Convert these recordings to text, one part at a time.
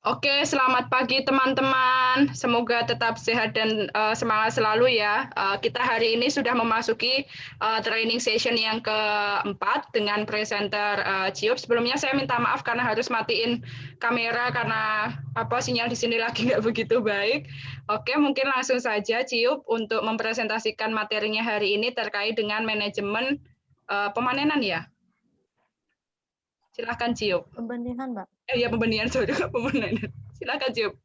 Oke, selamat pagi teman-teman. Semoga tetap sehat dan semangat selalu ya. Kita hari ini sudah memasuki training session yang keempat dengan presenter Ciup. Sebelumnya saya minta maaf karena harus matiin kamera karena sinyal di sini lagi nggak begitu baik. Oke, mungkin langsung saja Ciup untuk mempresentasikan materinya hari ini terkait dengan manajemen pemanenan ya. Silakan Ciup. Pembenihan, Mbak. Ya pembenihan, sorry, pemanenan. Silakan Ciup.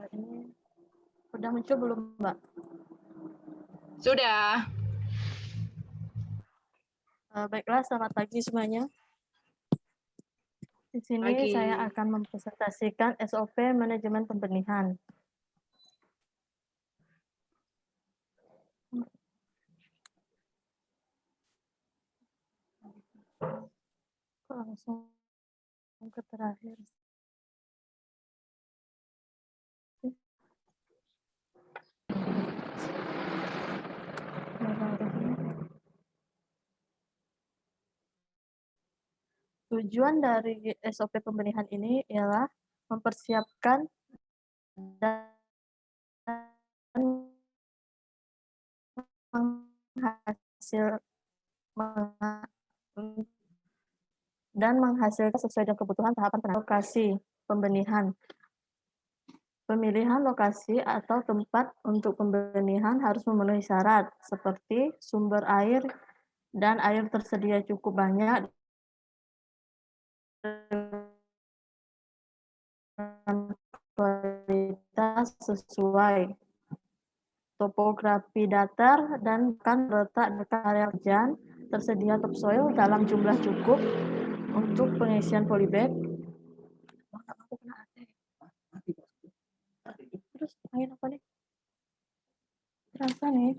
Ini sudah muncul belum, Mbak? Sudah. Baiklah, selamat pagi semuanya. Di sini Pagi. saya akan mempresentasikan SOP manajemen pembenihan. Langsung ke terakhir. Tujuan dari SOP pembenihan ini ialah mempersiapkan dan menghasilkan sesuai dengan kebutuhan tahapan lokasi pembenihan. Pemilihan lokasi atau tempat untuk pembenihan harus memenuhi syarat seperti sumber air dan air tersedia cukup banyak dengan kualitas sesuai, topografi datar dan kan letak dekat area hujan, tersedia topsoil dalam jumlah cukup untuk pengisian polybag. Terus main apa nih? Terasa nih.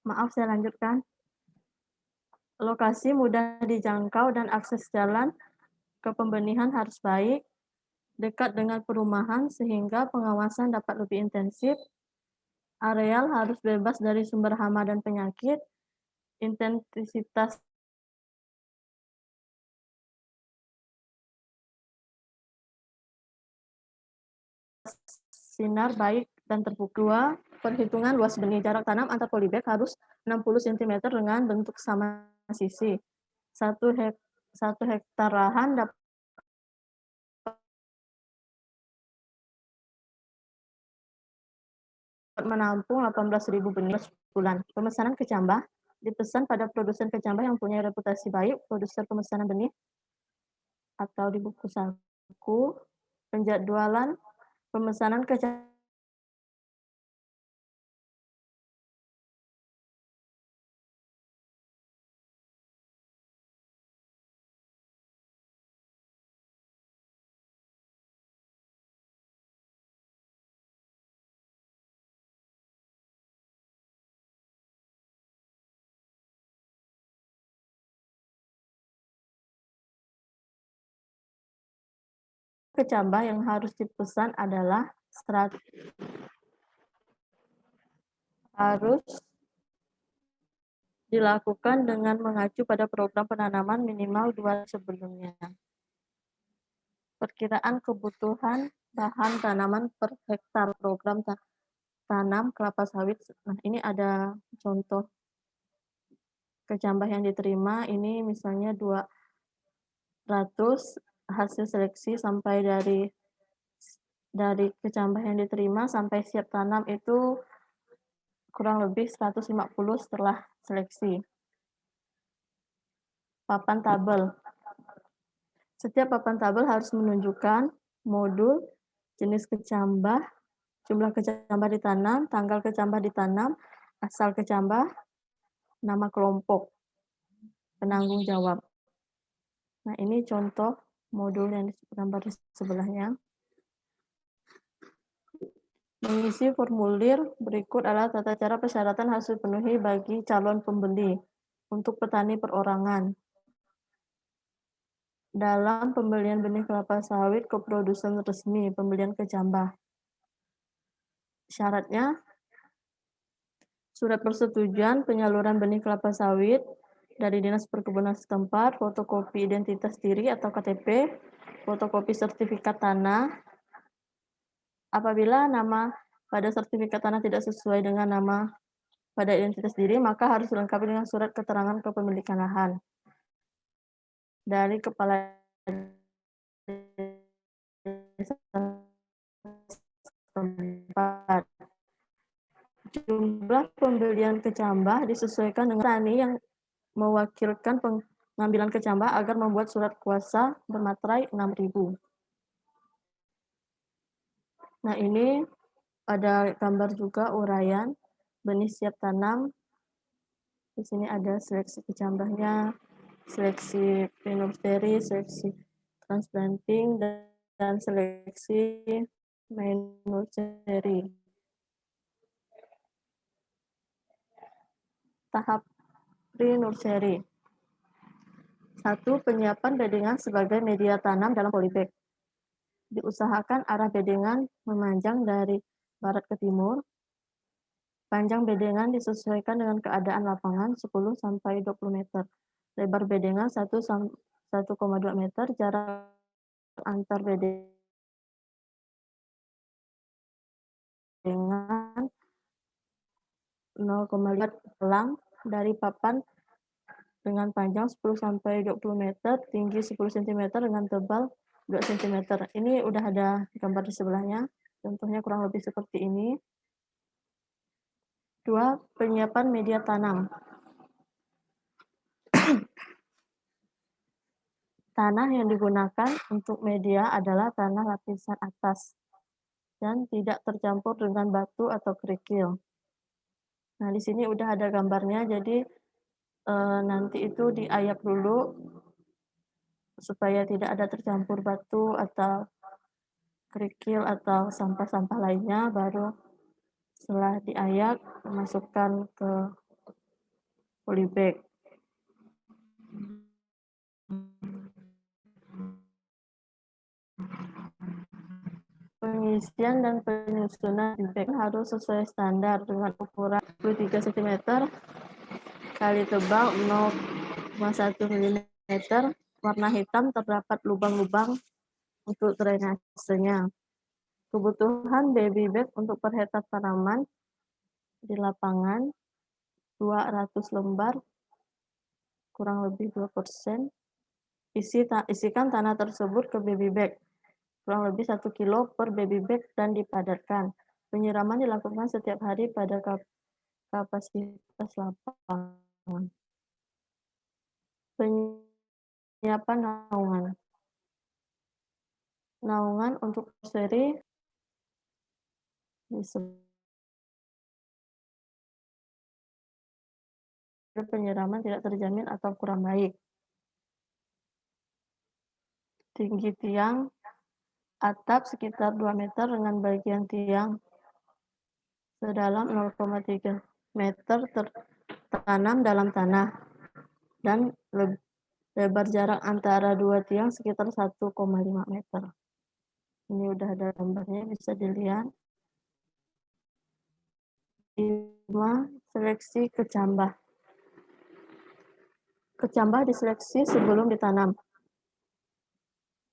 Maaf, saya lanjutkan. Lokasi mudah dijangkau dan akses jalan ke pembenihan harus baik, dekat dengan perumahan sehingga pengawasan dapat lebih intensif. Areal harus bebas dari sumber hama dan penyakit. Intensitas sinar baik dan terbuka. Perhitungan luas benih. Jarak tanam antar polybag harus 60 cm dengan bentuk sama sisi. 1 hektar lahan dapat menampung 18.000 benih bulan. Pemesanan kecambah dipesan pada produsen kecambah yang punya reputasi baik, produser pemesanan benih atau di buku saku. Penjadwalan pemesanan kecambah kecambah yang harus dipesan adalah harus dilakukan dengan mengacu pada program penanaman minimal 2 sebelumnya. Perkiraan kebutuhan bahan tanaman per hektar program tanam kelapa sawit. Nah, ini ada contoh kecambah yang diterima. Ini misalnya 200 hasil seleksi sampai dari kecambah yang diterima sampai siap tanam itu kurang lebih 150 setelah seleksi. Papan tabel. Setiap papan tabel harus menunjukkan modul, jenis kecambah, jumlah kecambah ditanam, tanggal kecambah ditanam, asal kecambah, nama kelompok, penanggung jawab. Nah, ini contoh modul yang gambar di sebelahnya. Mengisi formulir berikut adalah tata cara persyaratan harus dipenuhi bagi calon pembeli untuk petani perorangan. Dalam pembelian benih kelapa sawit ke produsen resmi, pembelian kecambah. Syaratnya, surat persetujuan penyaluran benih kelapa sawit dari Dinas Perkebunan setempat, fotokopi identitas diri atau KTP, fotokopi sertifikat tanah. Apabila nama pada sertifikat tanah tidak sesuai dengan nama pada identitas diri, maka harus dilengkapi dengan surat keterangan kepemilikan lahan dari kepala desa setempat. Jumlah pembelian kecambah disesuaikan dengan petani yang mewakilkan pengambilan kecambah agar membuat surat kuasa bermaterai 6.000. Nah, ini ada gambar juga uraian benih siap tanam. Di sini ada seleksi kecambahnya, seleksi pre-nursery, seleksi transplanting, dan seleksi main nursery. Tahap pre-nursery. 1. Penyiapan bedengan sebagai media tanam dalam polybag. Diusahakan arah bedengan memanjang dari barat ke timur. Panjang bedengan disesuaikan dengan keadaan lapangan 10-20 meter. Lebar bedengan 1,2 meter, jarak antar bedengan 0,5 pelang dari papan dengan panjang 10-20 meter, tinggi 10 cm dengan tebal 2 cm. Ini udah ada gambar di sebelahnya. Contohnya kurang lebih seperti ini. 2. Penyiapan media tanam. Tanah yang digunakan untuk media adalah tanah lapisan atas dan tidak tercampur dengan batu atau kerikil. Nah, di sini udah ada gambarnya, jadi nanti itu diayak dulu supaya tidak ada tercampur batu atau kerikil atau sampah-sampah lainnya, baru setelah diayak masukkan ke polybag. Pengisian dan penyusunan bag harus sesuai standar dengan ukuran 23 cm kali tebal 0,1 mm. Warna hitam, terdapat lubang-lubang untuk drainasenya. Kebutuhan baby bag untuk per hektar tanaman di lapangan 200 lembar, kurang lebih 2%. Isikan tanah tersebut ke baby bag, kurang lebih 1 kilo per baby bag, dan dipadatkan. Penyiraman dilakukan setiap hari pada kapasitas lapangan. Penyiapan naungan. Naungan untuk nursery penyiraman tidak terjamin atau kurang baik. Tinggi tiang atap sekitar 2 meter dengan bagian tiang sedalam 0,3 meter tertanam dalam tanah, dan lebar jarak antara dua tiang sekitar 1,5 meter. Ini udah ada gambarnya, bisa dilihat. 5. Seleksi kecambah. Kecambah diseleksi sebelum ditanam,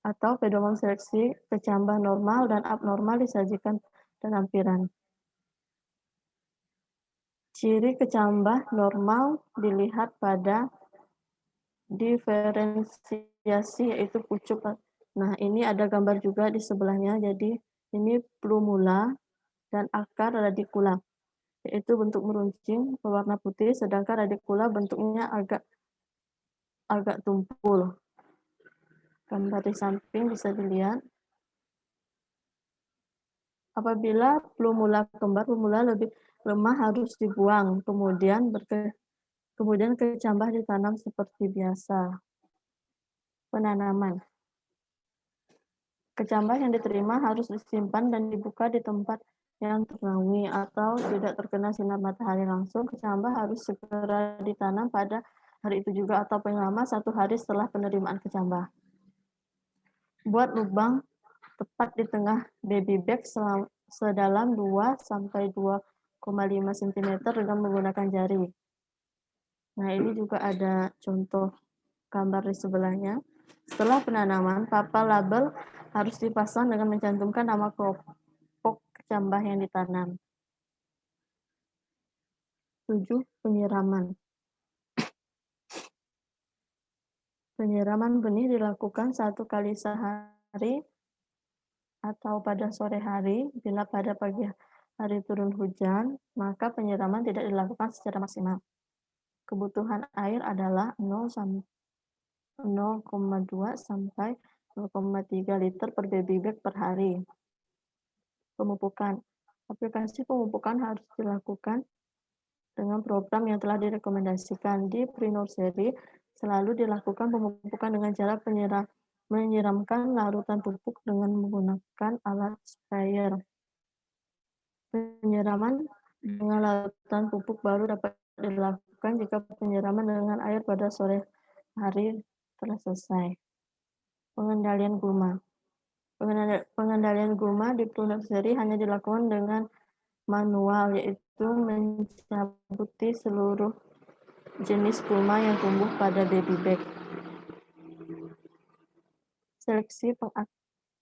atau pedoman seleksi kecambah normal dan abnormal disajikan dalam lampiran. Ciri kecambah normal dilihat pada diferensiasi, yaitu pucuk. Nah, ini ada gambar juga di sebelahnya. Jadi ini plumula dan akar radicula, yaitu bentuk meruncing berwarna putih, sedangkan radicula bentuknya agak tumpul. Gambar di samping bisa dilihat. Apabila plumula kembar, plumula lebih lemah harus dibuang, kemudian kecambah ditanam seperti biasa. Penanaman. Kecambah yang diterima harus disimpan dan dibuka di tempat yang ternaungi atau tidak terkena sinar matahari langsung. Kecambah harus segera ditanam pada hari itu juga atau paling lama 1 hari setelah penerimaan kecambah. Buat lubang tepat di tengah baby bag sedalam 2-2,5 cm dengan menggunakan jari. Nah, ini juga ada contoh gambar di sebelahnya. Setelah penanaman, papan label harus dipasang dengan mencantumkan nama kelompok kecambah yang ditanam. 7. Penyiraman. Penyiraman benih dilakukan 1 kali sehari atau pada sore hari. Bila pada pagi hari turun hujan, maka penyiraman tidak dilakukan secara maksimal. Kebutuhan air adalah 0,2 sampai 0,3 liter per baby bag per hari. Pemupukan. Aplikasi pemupukan harus dilakukan dengan program yang telah direkomendasikan. Di pre-nursery selalu dilakukan pemupukan dengan cara menyiramkan larutan pupuk dengan menggunakan alat sprayer. Penyiraman dengan larutan pupuk baru dapat dilakukan jika penyiraman dengan air pada sore hari telah selesai. Pengendalian gulma. Pengendalian gulma di pre-nursery hanya dilakukan dengan manual, yaitu mencabuti seluruh jenis gulma yang tumbuh pada baby bag. Seleksi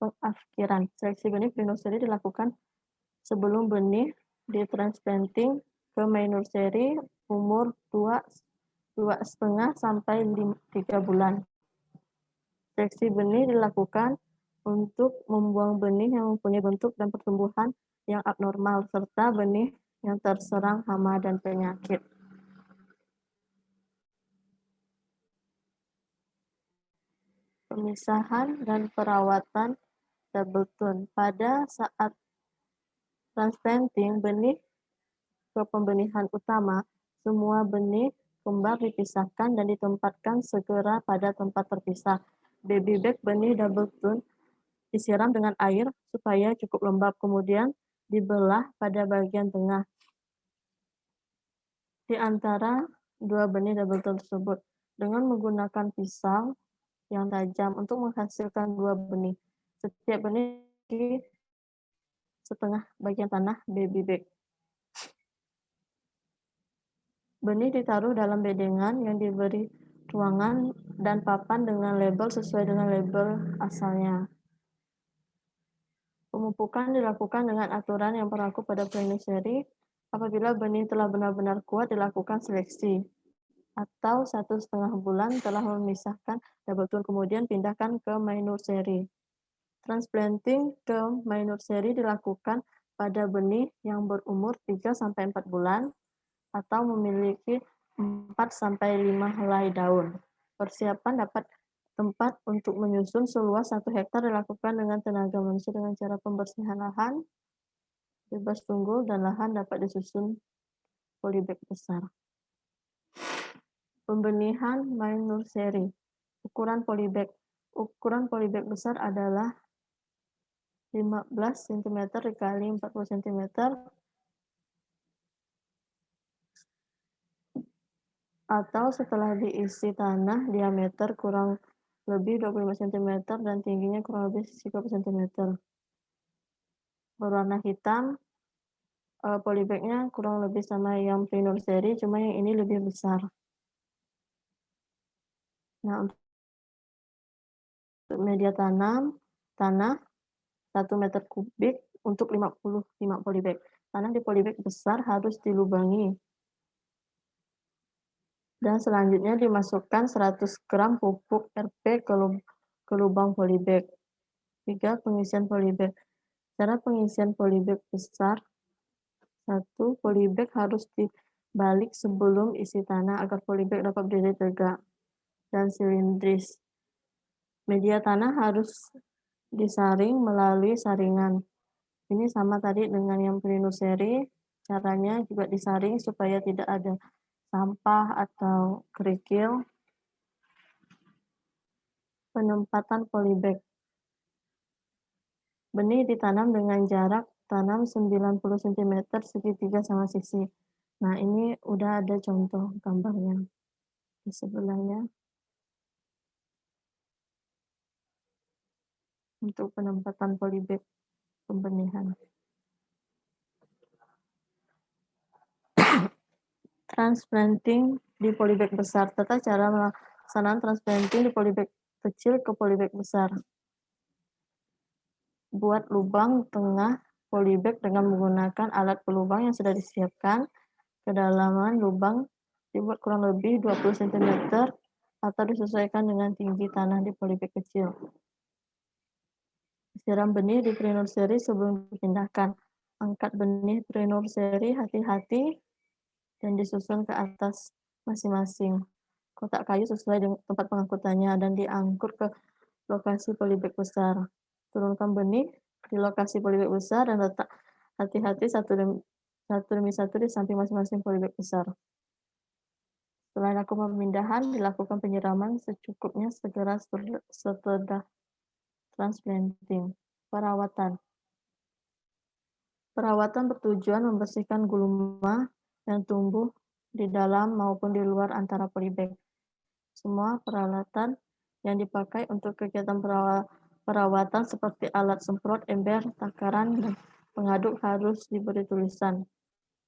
pengakhiran. Seleksi benih pre-nursery dilakukan sebelum benih ditransplanting ke main nursery umur 2,5 sampai 3 bulan. Seleksi benih dilakukan untuk membuang benih yang mempunyai bentuk dan pertumbuhan yang abnormal, serta benih yang terserang hama dan penyakit. Pemisahan dan perawatan double tone. Pada saat transplanting benih ke pembenihan utama, semua benih kembar dipisahkan dan ditempatkan segera pada tempat terpisah. Baby bag benih double tone disiram dengan air supaya cukup lembab, kemudian dibelah pada bagian tengah di antara dua benih double tone tersebut dengan menggunakan pisau yang tajam untuk menghasilkan dua benih. Setiap benih di setengah bagian tanah baby bag. Benih ditaruh dalam bedengan yang diberi ruangan dan papan dengan label sesuai dengan label asalnya. Pemupukan dilakukan dengan aturan yang berlaku pada pre-nursery. Apabila benih telah benar-benar kuat, dilakukan seleksi. Atau 1,5 bulan telah memisahkan double tone, kemudian pindahkan ke main nursery. Transplanting ke main nursery dilakukan pada benih yang berumur 3-4 bulan atau memiliki 4-5 helai daun. Persiapan dapat tempat untuk menyusun seluas 1 hektar dilakukan dengan tenaga manusia dengan cara pembersihan lahan, bebas tunggul, dan lahan dapat disusun polybag besar. Pembenihan main nursery. Ukuran polybag. Ukuran polybag besar adalah 15 cm dikali 40 cm atau setelah diisi tanah diameter kurang lebih 25 cm dan tingginya kurang lebih 30 cm. Berwarna hitam, polybagnya kurang lebih sama yang pre-nursery, cuma yang ini lebih besar. Nah, untuk media tanam, tanah 1 meter kubik untuk 55 polybag. Tanah di polybag besar harus dilubangi. Dan selanjutnya dimasukkan 100 gram pupuk RP ke lubang polybag. 3. Pengisian polybag. Cara pengisian polybag besar. 1. Polybag harus dibalik sebelum isi tanah agar polybag dapat berdiri tegak dan silindris. Media tanah harus disaring melalui saringan. Ini sama tadi dengan yang pre-nursery, caranya juga disaring supaya tidak ada sampah atau kerikil. Penempatan polybag. Benih ditanam dengan jarak tanam 90 cm segitiga sama sisi. Nah, ini udah ada contoh gambarnya di sebelahnya. Untuk penempatan polybag pembenihan. Transplanting di polybag besar. Tata cara pelaksanaan transplanting di polybag kecil ke polybag besar. Buat lubang tengah polybag dengan menggunakan alat pelubang yang sudah disiapkan. Kedalaman lubang dibuat kurang lebih 20 cm atau disesuaikan dengan tinggi tanah di polybag kecil. Siram benih di pre-nursery sebelum dipindahkan. Angkat benih pre-nursery hati-hati dan disusun ke atas masing-masing kotak kayu sesuai dengan tempat pengangkutannya dan diangkut ke lokasi polybag besar. Turunkan benih di lokasi polybag besar dan letak hati-hati satu demi satu di samping masing-masing polybag besar. Setelah lakukan pemindahan, dilakukan penyiraman secukupnya segera setelah transplanting. Perawatan. Perawatan bertujuan membersihkan gulma yang tumbuh di dalam maupun di luar antara polybag. Semua peralatan yang dipakai untuk kegiatan perawatan seperti alat semprot, ember, takaran, dan pengaduk harus diberi tulisan,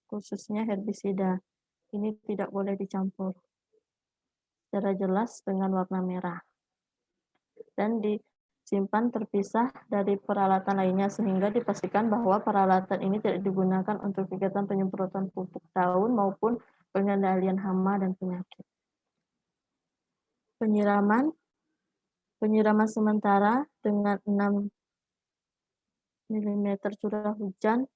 khususnya herbisida. Ini tidak boleh dicampur secara jelas dengan warna merah. Dan disimpan terpisah dari peralatan lainnya sehingga dipastikan bahwa peralatan ini tidak digunakan untuk kegiatan penyemprotan pupuk daun maupun pengendalian hama dan penyakit. Penyiraman sementara dengan 6 mm curah hujan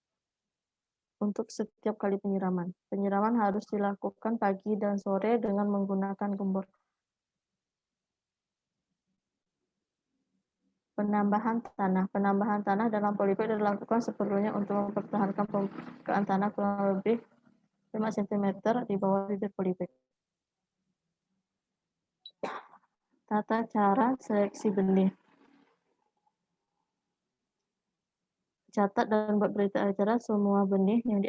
untuk setiap kali penyiraman. Penyiraman harus dilakukan pagi dan sore dengan menggunakan gembor. Penambahan tanah dalam polybag dilakukan seperlunya untuk mempertahankan permukaan tanah kurang lebih 5 cm di bawah bibir polybag. Tata cara seleksi benih. Catat dan buat berita acara semua benih yang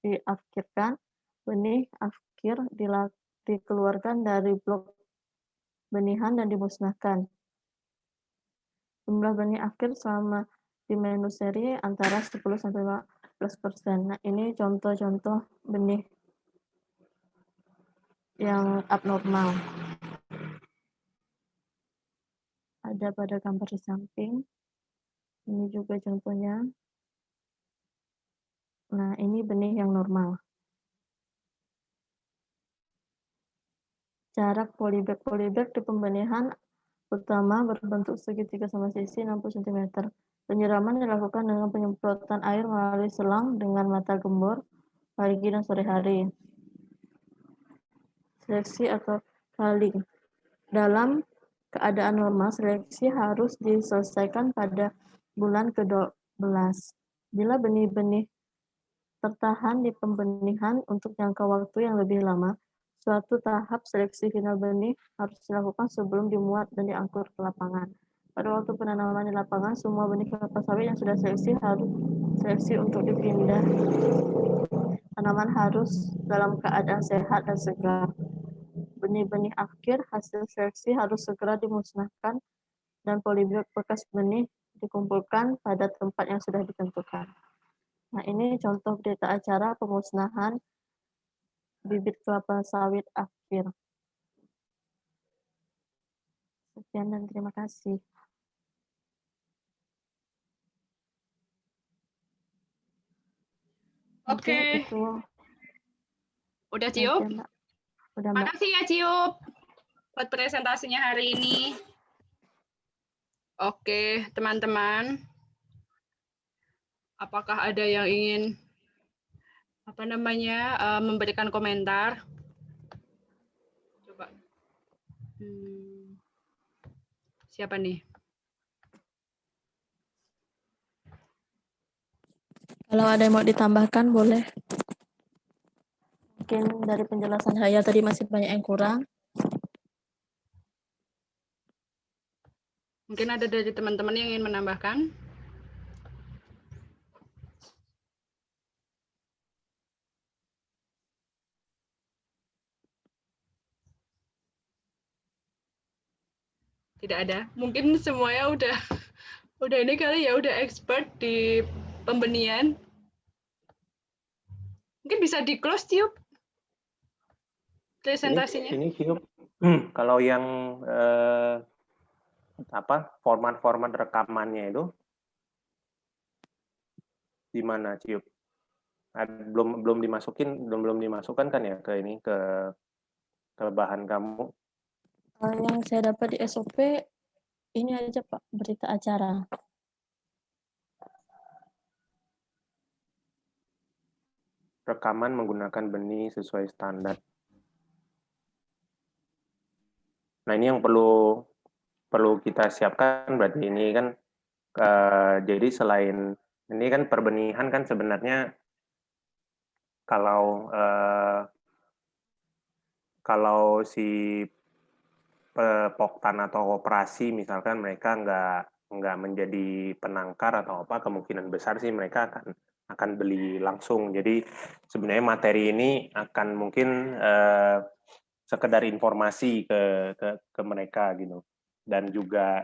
diakhirkan. Benih akhir dikeluarkan dari blok benihan dan dimusnahkan. Jumlah benih akhir selama di nursery antara 10-15%. Nah, ini contoh-contoh benih yang abnormal. Ada pada gambar di samping. Ini juga contohnya. Nah, ini benih yang normal. Jarak polybag di pembenihan utama berbentuk segitiga sama sisi 60 cm. Penyiraman dilakukan dengan penyemprotan air melalui selang dengan mata gembor pagi dan sore hari. Seleksi atau culling. Dalam keadaan normal, seleksi harus diselesaikan pada bulan ke-12. Bila benih-benih tertahan di pembenihan untuk jangka waktu yang lebih lama, suatu tahap seleksi final benih harus dilakukan sebelum dimuat dan diangkut ke lapangan. Pada waktu penanaman di lapangan, semua benih kelapa sawit yang sudah seleksi harus seleksi untuk dipindah. Tanaman harus dalam keadaan sehat dan segar. Benih-benih akhir hasil seleksi harus segera dimusnahkan dan polybag bekas benih dikumpulkan pada tempat yang sudah ditentukan. Nah, ini contoh berita acara pemusnahan bibit kelapa sawit akhir. Sekian dan terima kasih. Oke. Itu. Udah, Ciup? Udah, Mbak. Makasih ya, Ciup, buat presentasinya hari ini. Oke, teman-teman. Apakah ada yang ingin memberikan komentar? Coba. Siapa nih? Kalau ada yang mau ditambahkan, boleh. Mungkin dari penjelasan Haya tadi masih banyak yang kurang. Mungkin ada dari teman-teman yang ingin menambahkan? Tidak ada. Mungkin semuanya udah ini kali ya, udah expert di pembenihan. Mungkin bisa di close, Ciup. presentasinya? Ini kalau yang format rekamannya itu di mana, Ciup? Belum dimasukkan kan ya ke ini ke bahan kamu? Yang saya dapat di SOP ini aja Pak, berita acara. Rekaman menggunakan benih sesuai standar. Nah, ini yang perlu kita siapkan berarti ini kan jadi selain ini kan perbenihan kan sebenarnya kalau si poktan atau operasi misalkan mereka nggak menjadi penangkar atau apa, kemungkinan besar sih mereka akan beli langsung. Jadi sebenarnya materi ini akan mungkin sekedar informasi ke mereka gitu. Dan juga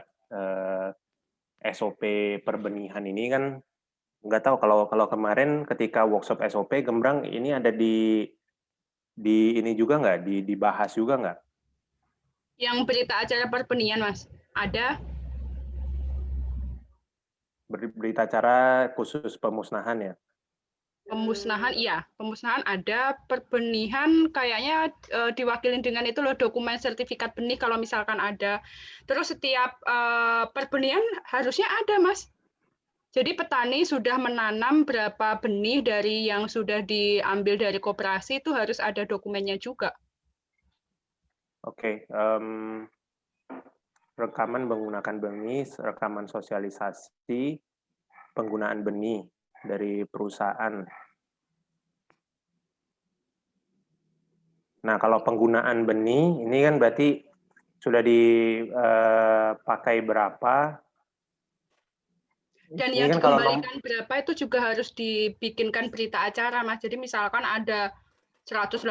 SOP perbenihan ini kan nggak tahu kalau kemarin ketika workshop SOP Gembrang ini ada di ini juga nggak dibahas juga nggak? Yang berita acara perbenihan, Mas. Ada? Berita acara khusus pemusnahan ya? Pemusnahan, iya. Pemusnahan ada, perbenihan kayaknya diwakilin dengan itu loh, dokumen sertifikat benih kalau misalkan ada. Terus setiap perbenihan harusnya ada, Mas. Jadi petani sudah menanam berapa benih dari yang sudah diambil dari koperasi itu harus ada dokumennya juga. Oke, rekaman menggunakan benih, rekaman sosialisasi penggunaan benih dari perusahaan. Nah, kalau penggunaan benih ini kan berarti sudah dipakai berapa? Dan Ini yang kan kalau dikembalikan berapa itu juga harus dibikinkan berita acara, Mas. Jadi misalkan ada 180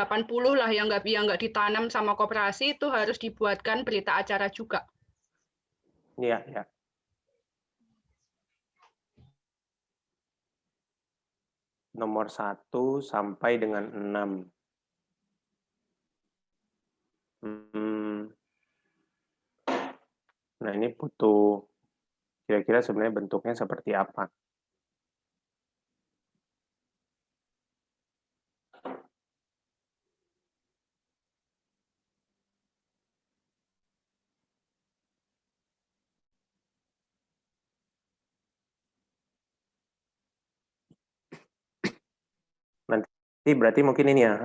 lah yang nggak ditanam sama koperasi itu harus dibuatkan berita acara juga. Iya, ya. Nomor 1 sampai dengan 6. Nah, ini butuh kira-kira sebenarnya bentuknya seperti apa? Nanti berarti mungkin ini ya,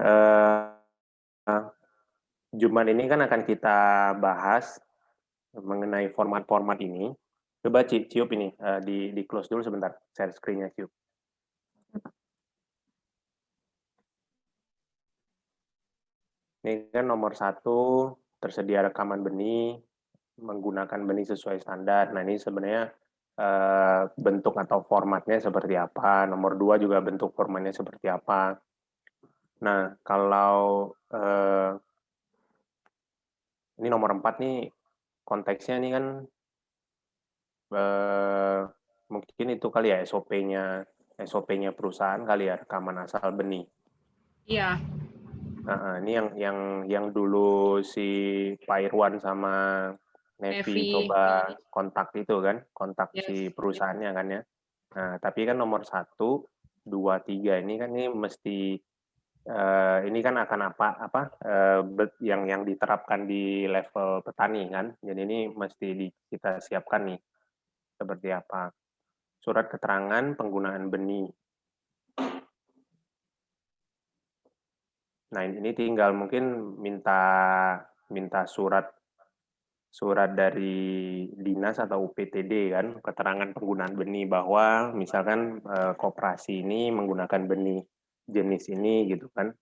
Jumat ini kan akan kita bahas mengenai format-format ini. Coba Ciup ini, di close dulu sebentar, share screen-nya Ciup. Ini kan nomor 1, tersedia rekaman benih, menggunakan benih sesuai standar. Nah, ini sebenarnya bentuk atau formatnya seperti apa. Nomor 2 juga bentuk formatnya seperti apa. Nah, kalau ini nomor 4 nih, konteksnya ini kan mungkin itu kali ya SOP-nya perusahaan kali ya, rekaman asal benih. Iya. Ini yang dulu si Pak Irwan sama Nevi coba kontak itu kan, kontak si perusahaannya kan ya. Nah, tapi kan nomor 1, 2, 3 ini kan ini mesti ini kan akan yang diterapkan di level petani kan. Jadi ini mesti kita siapkan nih seperti apa. Surat keterangan penggunaan benih. Nah, ini tinggal mungkin minta surat dari dinas atau UPTD kan, keterangan penggunaan benih bahwa misalkan koperasi ini menggunakan benih jenis ini gitu kan.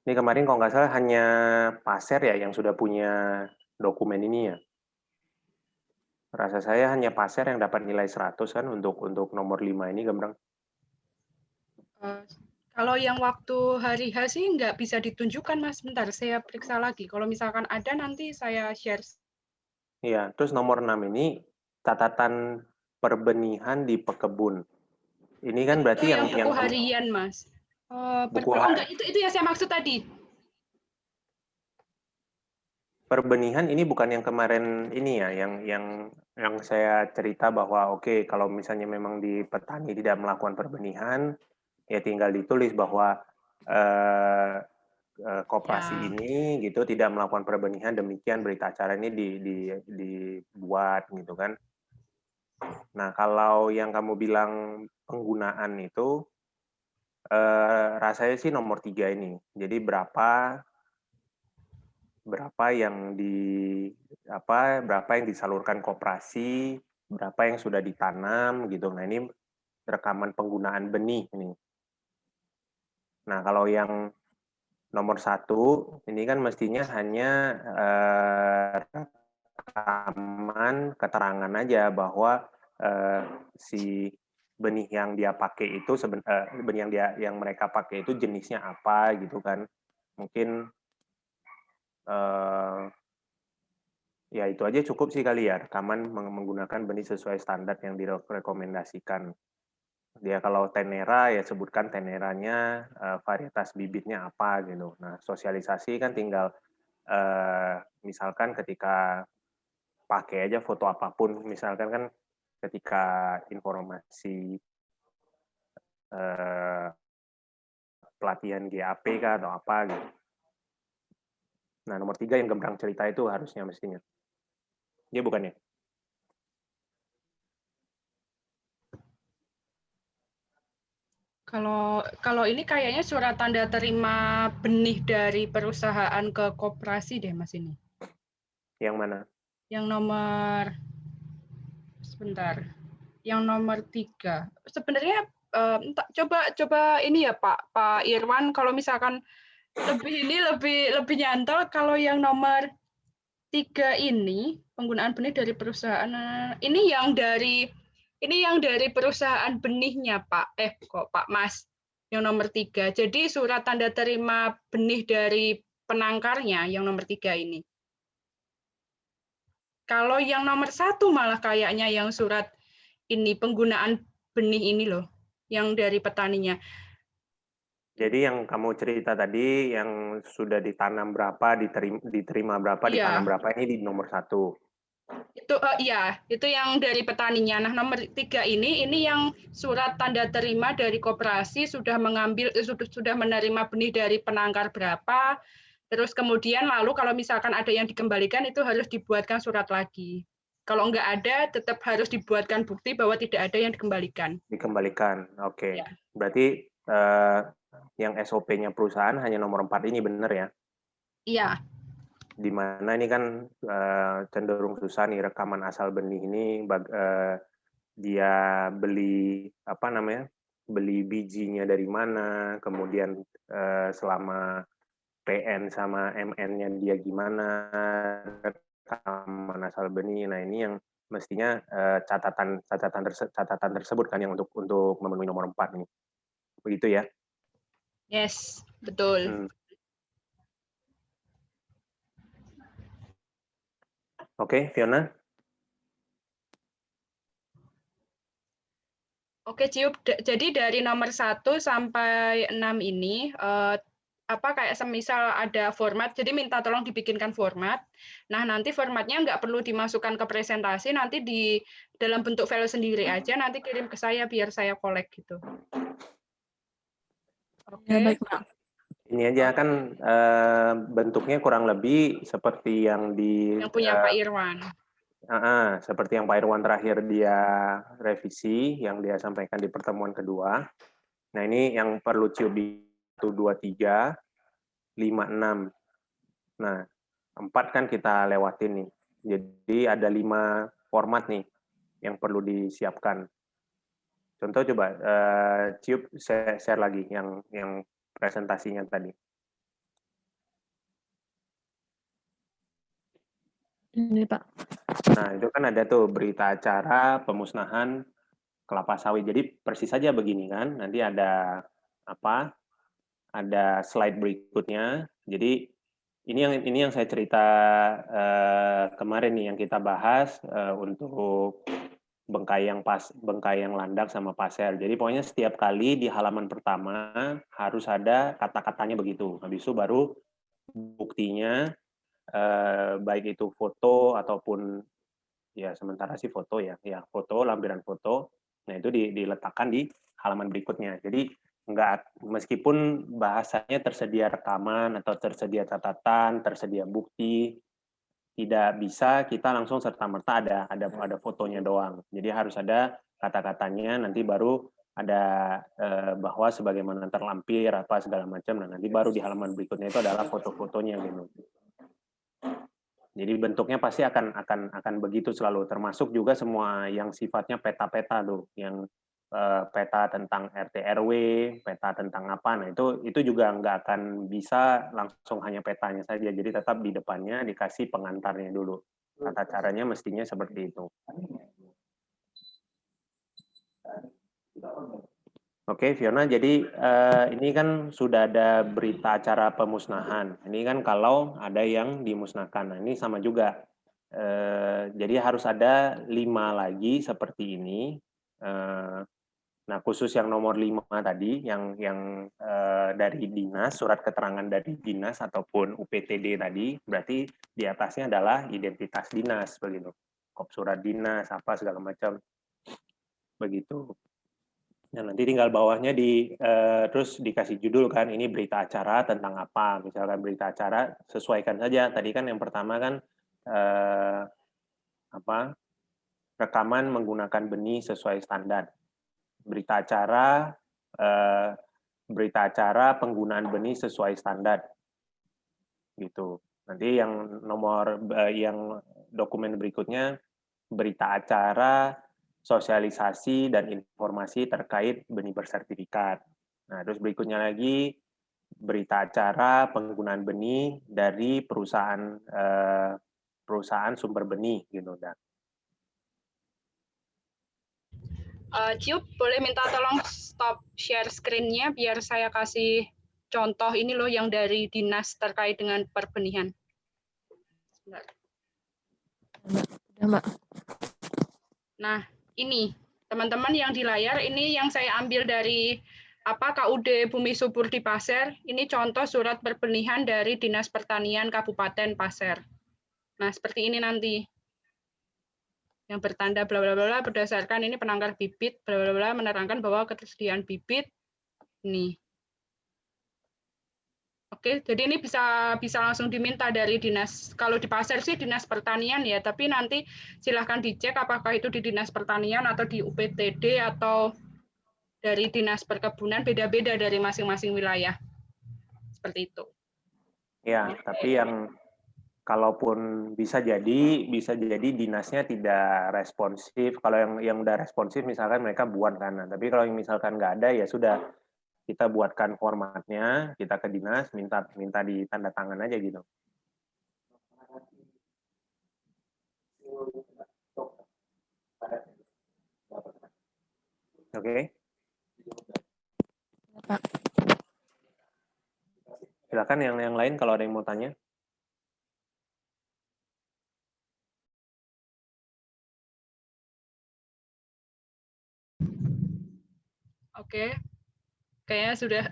Ini kemarin kalau nggak salah hanya Pasir ya yang sudah punya dokumen ini ya. Rasa saya hanya Pasir yang dapat nilai 100 kan untuk nomor 5 ini, Gembrang. Kalau yang waktu hari H sih nggak bisa ditunjukkan, Mas. Bentar, saya periksa lagi. Kalau misalkan ada, nanti saya share. Iya, terus nomor 6 ini catatan perbenihan di pekebun. Ini kan berarti yang buku harian, Mas. buku enggak, itu yang saya maksud tadi. perbenihan ini bukan yang kemarin ini ya, yang saya cerita bahwa oke, kalau misalnya memang di petani tidak melakukan perbenihan, ya tinggal ditulis bahwa koperasi Ya. ini gitu tidak melakukan perbenihan, demikian berita acara ini dibuat gitu kan. Nah, kalau yang kamu bilang penggunaan itu rasanya sih nomor 3 ini. Jadi berapa yang berapa yang disalurkan koperasi, berapa yang sudah ditanam gitu. Nah, ini rekaman penggunaan benih ini. Nah, kalau yang nomor 1 ini kan mestinya hanya rekaman keterangan aja bahwa si benih yang dia pakai itu benih yang mereka pakai itu jenisnya apa gitu kan. Mungkin ya itu aja cukup sih kali ya, rekaman menggunakan benih sesuai standar yang direkomendasikan. Dia kalau tenera ya sebutkan teneranya, varietas bibitnya apa gitu. Nah, sosialisasi kan tinggal misalkan ketika pakai aja foto apapun, misalkan kan ketika informasi pelatihan GAP kah atau apa gitu. Nah, nomor 3 yang gembrang cerita itu harusnya mestinya. Dia bukan ya? Kalau ini kayaknya surat tanda terima benih dari perusahaan ke koperasi deh, Mas ini. Yang mana? Yang nomor sebentar. Yang nomor 3. Sebenarnya coba ini ya Pak Irwan, kalau misalkan lebih nyantol kalau yang nomor 3 ini penggunaan benih dari perusahaan ini yang dari perusahaan benihnya Pak Pak Mas yang nomor 3. Jadi surat tanda terima benih dari penangkarnya yang nomor 3 ini. Kalau yang nomor 1 malah kayaknya yang surat ini penggunaan benih ini loh, yang dari petaninya. Jadi yang kamu cerita tadi yang sudah ditanam berapa, diterima berapa, ditanam Iya, berapa ini di nomor 1. itu iya, itu yang dari petaninya. Nah, nomor 3 ini yang surat tanda terima dari koperasi sudah menerima benih dari penangkar berapa. Terus kemudian lalu kalau misalkan ada yang dikembalikan itu harus dibuatkan surat lagi. Kalau enggak ada, tetap harus dibuatkan bukti bahwa tidak ada yang dikembalikan. Dikembalikan, oke. Ya. Berarti yang SOP-nya perusahaan hanya nomor 4 ini benar ya? Iya. Di mana ini kan cenderung susah nih rekaman asal benih ini dia beli beli bijinya dari mana, kemudian selama PN sama MN-nya dia gimana, rekaman asal benih. Nah, ini yang mestinya catatan tersebut kan yang untuk memenuhi nomor 4 nih. Begitu ya? Yes, betul. Oke, Fiona. Oke, Ciup. Jadi dari nomor 1 sampai 6 ini kayak semisal ada format, jadi minta tolong dibikinkan format. Nah, nanti formatnya nggak perlu dimasukkan ke presentasi, nanti di dalam bentuk file sendiri aja, nanti kirim ke saya biar saya collect gitu. Ya, Oke. baik, Mbak. Ini aja kan bentuknya kurang lebih seperti yang punya Pak Irwan. seperti yang Pak Irwan terakhir dia revisi, yang dia sampaikan di pertemuan kedua. Nah, ini yang perlu Ciup di 1, 2, 3, 5, 6. Nah, 4 kan kita lewatin nih. Jadi ada 5 format nih yang perlu disiapkan. Contoh coba Ciup share lagi yang presentasinya tadi. Ini, Pak. Nah, itu kan ada tuh berita acara pemusnahan kelapa sawit. Jadi persis saja begini kan. Nanti ada ada slide berikutnya. Jadi ini yang saya cerita kemarin nih yang kita bahas untuk bengkayang landak sama pasir. Jadi pokoknya setiap kali di halaman pertama harus ada kata-katanya begitu. Habis itu baru buktinya baik itu foto ataupun ya sementara sih foto ya foto, lampiran foto. Nah itu diletakkan di halaman berikutnya. Jadi meskipun bahasanya tersedia rekaman atau tersedia catatan, tersedia bukti, tidak bisa kita langsung serta-merta ada fotonya doang. Jadi harus ada kata-katanya, nanti baru ada bahwa sebagaimana terlampir apa segala macam. Nah nanti baru di halaman berikutnya itu adalah foto-fotonya gitu. Jadi bentuknya pasti akan begitu selalu, termasuk juga semua yang sifatnya peta-peta tuh, yang peta tentang RT RW, peta tentang apa. Nah, itu juga nggak akan bisa langsung hanya petanya saja. Jadi tetap di depannya dikasih pengantarnya dulu. Tata caranya mestinya seperti itu. Oke, Fiona. Jadi ini kan sudah ada berita acara pemusnahan. Ini kan kalau ada yang dimusnahkan. Nah, ini sama juga. Jadi harus ada 5 lagi seperti ini. Nah, khusus yang nomor 5 tadi, yang dari dinas, surat keterangan dari dinas ataupun UPTD tadi, berarti di atasnya adalah identitas dinas, begitu. Kop surat dinas, apa segala macam, begitu. Nah, nanti tinggal bawahnya terus dikasih judul kan, ini berita acara tentang apa. Misalkan berita acara, sesuaikan saja. Tadi kan yang pertama kan rekaman menggunakan benih sesuai standar. Berita acara penggunaan benih sesuai standar. Gitu. Nanti yang dokumen berikutnya berita acara sosialisasi dan informasi terkait benih bersertifikat. Nah, terus berikutnya lagi berita acara penggunaan benih dari perusahaan sumber benih gitu. Ciup, boleh minta tolong stop share screen-nya biar saya kasih contoh ini loh yang dari dinas terkait dengan perbenihan. Udah, Mbak. Nah, ini teman-teman yang di layar, ini yang saya ambil dari KUD Bumi Subur di Pasir. Ini contoh surat perbenihan dari Dinas Pertanian Kabupaten Pasir. Nah, seperti ini nanti. Yang bertanda bla bla bla berdasarkan ini penangkar bibit bla bla bla menerangkan bahwa ketersediaan bibit ini. Oke, jadi ini bisa langsung diminta dari dinas. Kalau di Pasir sih dinas pertanian ya, tapi nanti silahkan dicek apakah itu di dinas pertanian atau di UPTD atau dari dinas perkebunan, beda-beda dari masing-masing wilayah. Seperti itu. Ya, tapi yang kalaupun bisa jadi dinasnya tidak responsif. Kalau yang udah responsif misalkan mereka buat kan. Tapi kalau yang misalkan nggak ada ya sudah, kita buatkan formatnya, kita ke dinas minta ditanda tangan aja gitu. Oke. Silakan yang lain kalau ada yang mau tanya. Oke. Kayaknya sudah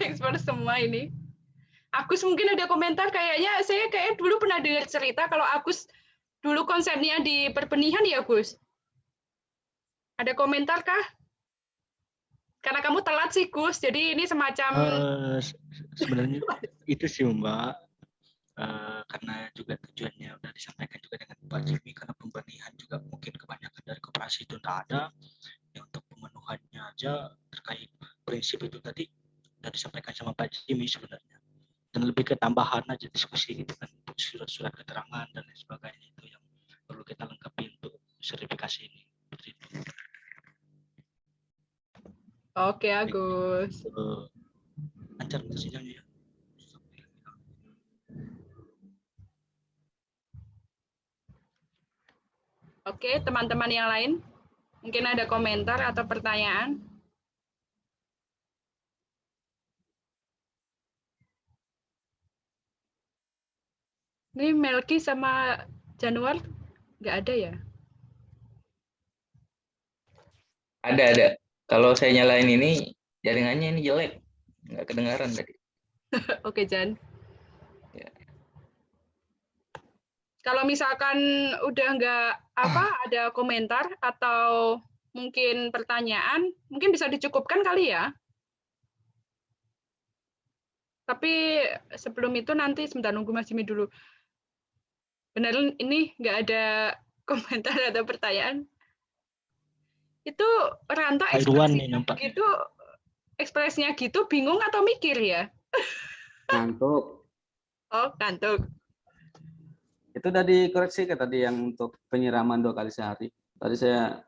ekspor semua ini. Agus mungkin ada komentar, kayaknya saya dulu pernah dengar cerita kalau Agus dulu konsepnya di perbenihan ya, Gus? Ada komentar kah? Karena kamu telat sih, Gus. Jadi ini semacam sebenarnya itu sih, Mbak. Karena juga tujuannya udah disampaikan juga dengan Pak Jimmy, karena pembenihan juga mungkin kebanyakan dari koperasi itu tidak ada. Ya, untuk pemenuhannya aja terkait prinsip itu tadi sudah disampaikan sama Pak Jimmy sebenarnya. Dan lebih ke tambahan aja diskusi gitu kan, untuk surat-surat keterangan dan lain sebagainya itu yang perlu kita lengkapi untuk sertifikasi ini. Seperti itu. Oke, Agus. Lancar sinyalnya ya. Oke, teman-teman yang lain, mungkin ada komentar atau pertanyaan? Ini Melki sama Januar nggak ada ya? Ada. Kalau saya nyalain ini, jaringannya ini jelek. Nggak kedengaran tadi. Oke, Jan. Ya. Kalau misalkan udah nggak ada komentar atau mungkin pertanyaan, mungkin bisa dicukupkan kali ya. Tapi sebelum itu nanti sebentar nunggu Mas Jimmy dulu. Beneran ini nggak ada komentar atau pertanyaan? Itu Ranto Pak Irwan nih nampak. ekspresinya gitu bingung atau mikir ya? Ngantuk. Oh, kantuk. Itu udah dikoreksi ke tadi yang untuk penyiraman 2 kali sehari. Tadi saya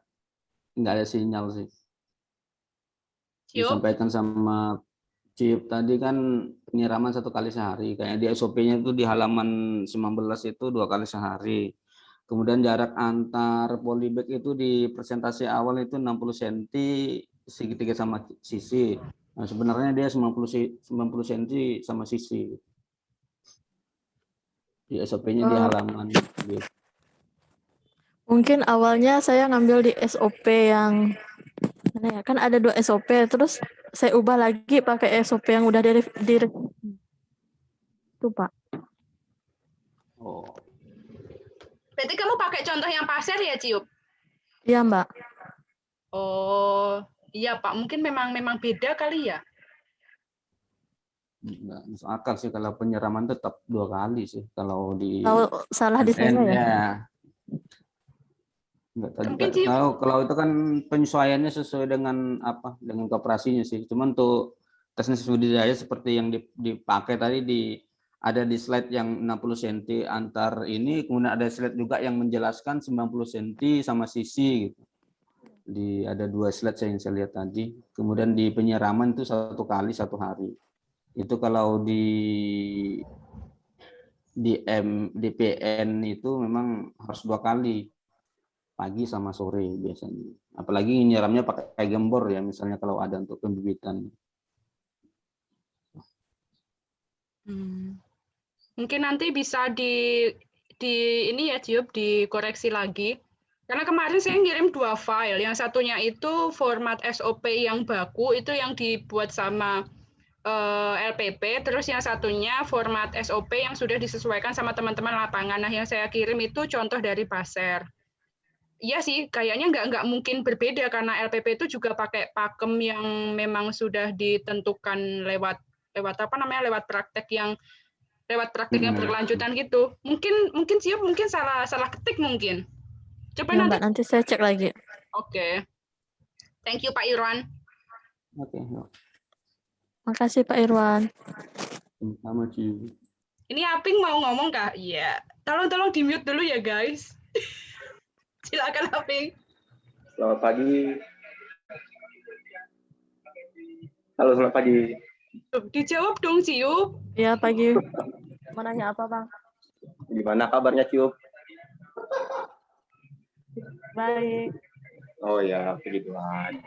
nggak ada sinyal sih. Cium. Disampaikan sama Cip tadi kan penyiraman 1 kali sehari. Kayak di SOP-nya itu di halaman 19 itu 2 kali sehari. Kemudian jarak antar polybag itu di presentasi awal itu 60 cm segitiga sama sisi. Nah, sebenarnya dia 90 cm sama sisi. Di SOP-nya di halaman gitu. Mungkin awalnya saya ngambil di SOP yang mana ya? Kan ada 2 SOP, terus saya ubah lagi pakai SOP yang udah dari itu, Pak. Oh. Berarti kamu pakai contoh yang pasir ya, Ciup? Iya, Mbak. Oh, iya Pak. Mungkin memang beda kali ya? Nggak masuk akal sih kalau penyiraman tetap 2 kali sih kalau di Tahu salah di saya ya. Nggak tadi Mungkin Pak, tahu kalau itu kan penyesuaiannya sesuai dengan apa dengan koperasinya sih. Cuman untuk teknis budidaya seperti yang dipakai tadi ada di slide yang 60 cm antar ini, kemudian ada slide juga yang menjelaskan 90 cm sama sisi gitu. Ada 2 slide yang saya lihat tadi. Kemudian di penyiraman itu 1 kali 1 hari. Itu kalau di DPN itu memang harus 2 kali, pagi sama sore biasanya. Apalagi nyiramnya pakai gembor ya, misalnya kalau ada untuk pembibitan. Mungkin nanti bisa di ini ya, Ciup, dikoreksi lagi. Karena kemarin saya ngirim 2 file. Yang satunya itu format SOP yang baku, itu yang dibuat sama LPP, terus yang satunya format SOP yang sudah disesuaikan sama teman-teman lapangan. Nah, yang saya kirim itu contoh dari Passer. Iya sih, kayaknya nggak mungkin berbeda karena LPP itu juga pakai pakem yang memang sudah ditentukan lewat praktek yang berkelanjutan gitu. Mungkin Ciup mungkin salah ketik mungkin. Coba Ya, Mbak, nanti saya cek lagi. Oke. Thank you Pak Irwan. Oke. Makasih Pak Irwan. Sama Ci. Ini Aping mau ngomong Kak? Iya. Tolong di-mute dulu ya, guys. Silakan Aping. Selamat pagi. Halo, selamat pagi. Dijawab dong, Ciup. Ya, pagi. Mau nanya apa, Bang? Gimana kabarnya, Ciup? Baik. Oh ya, puji Tuhan.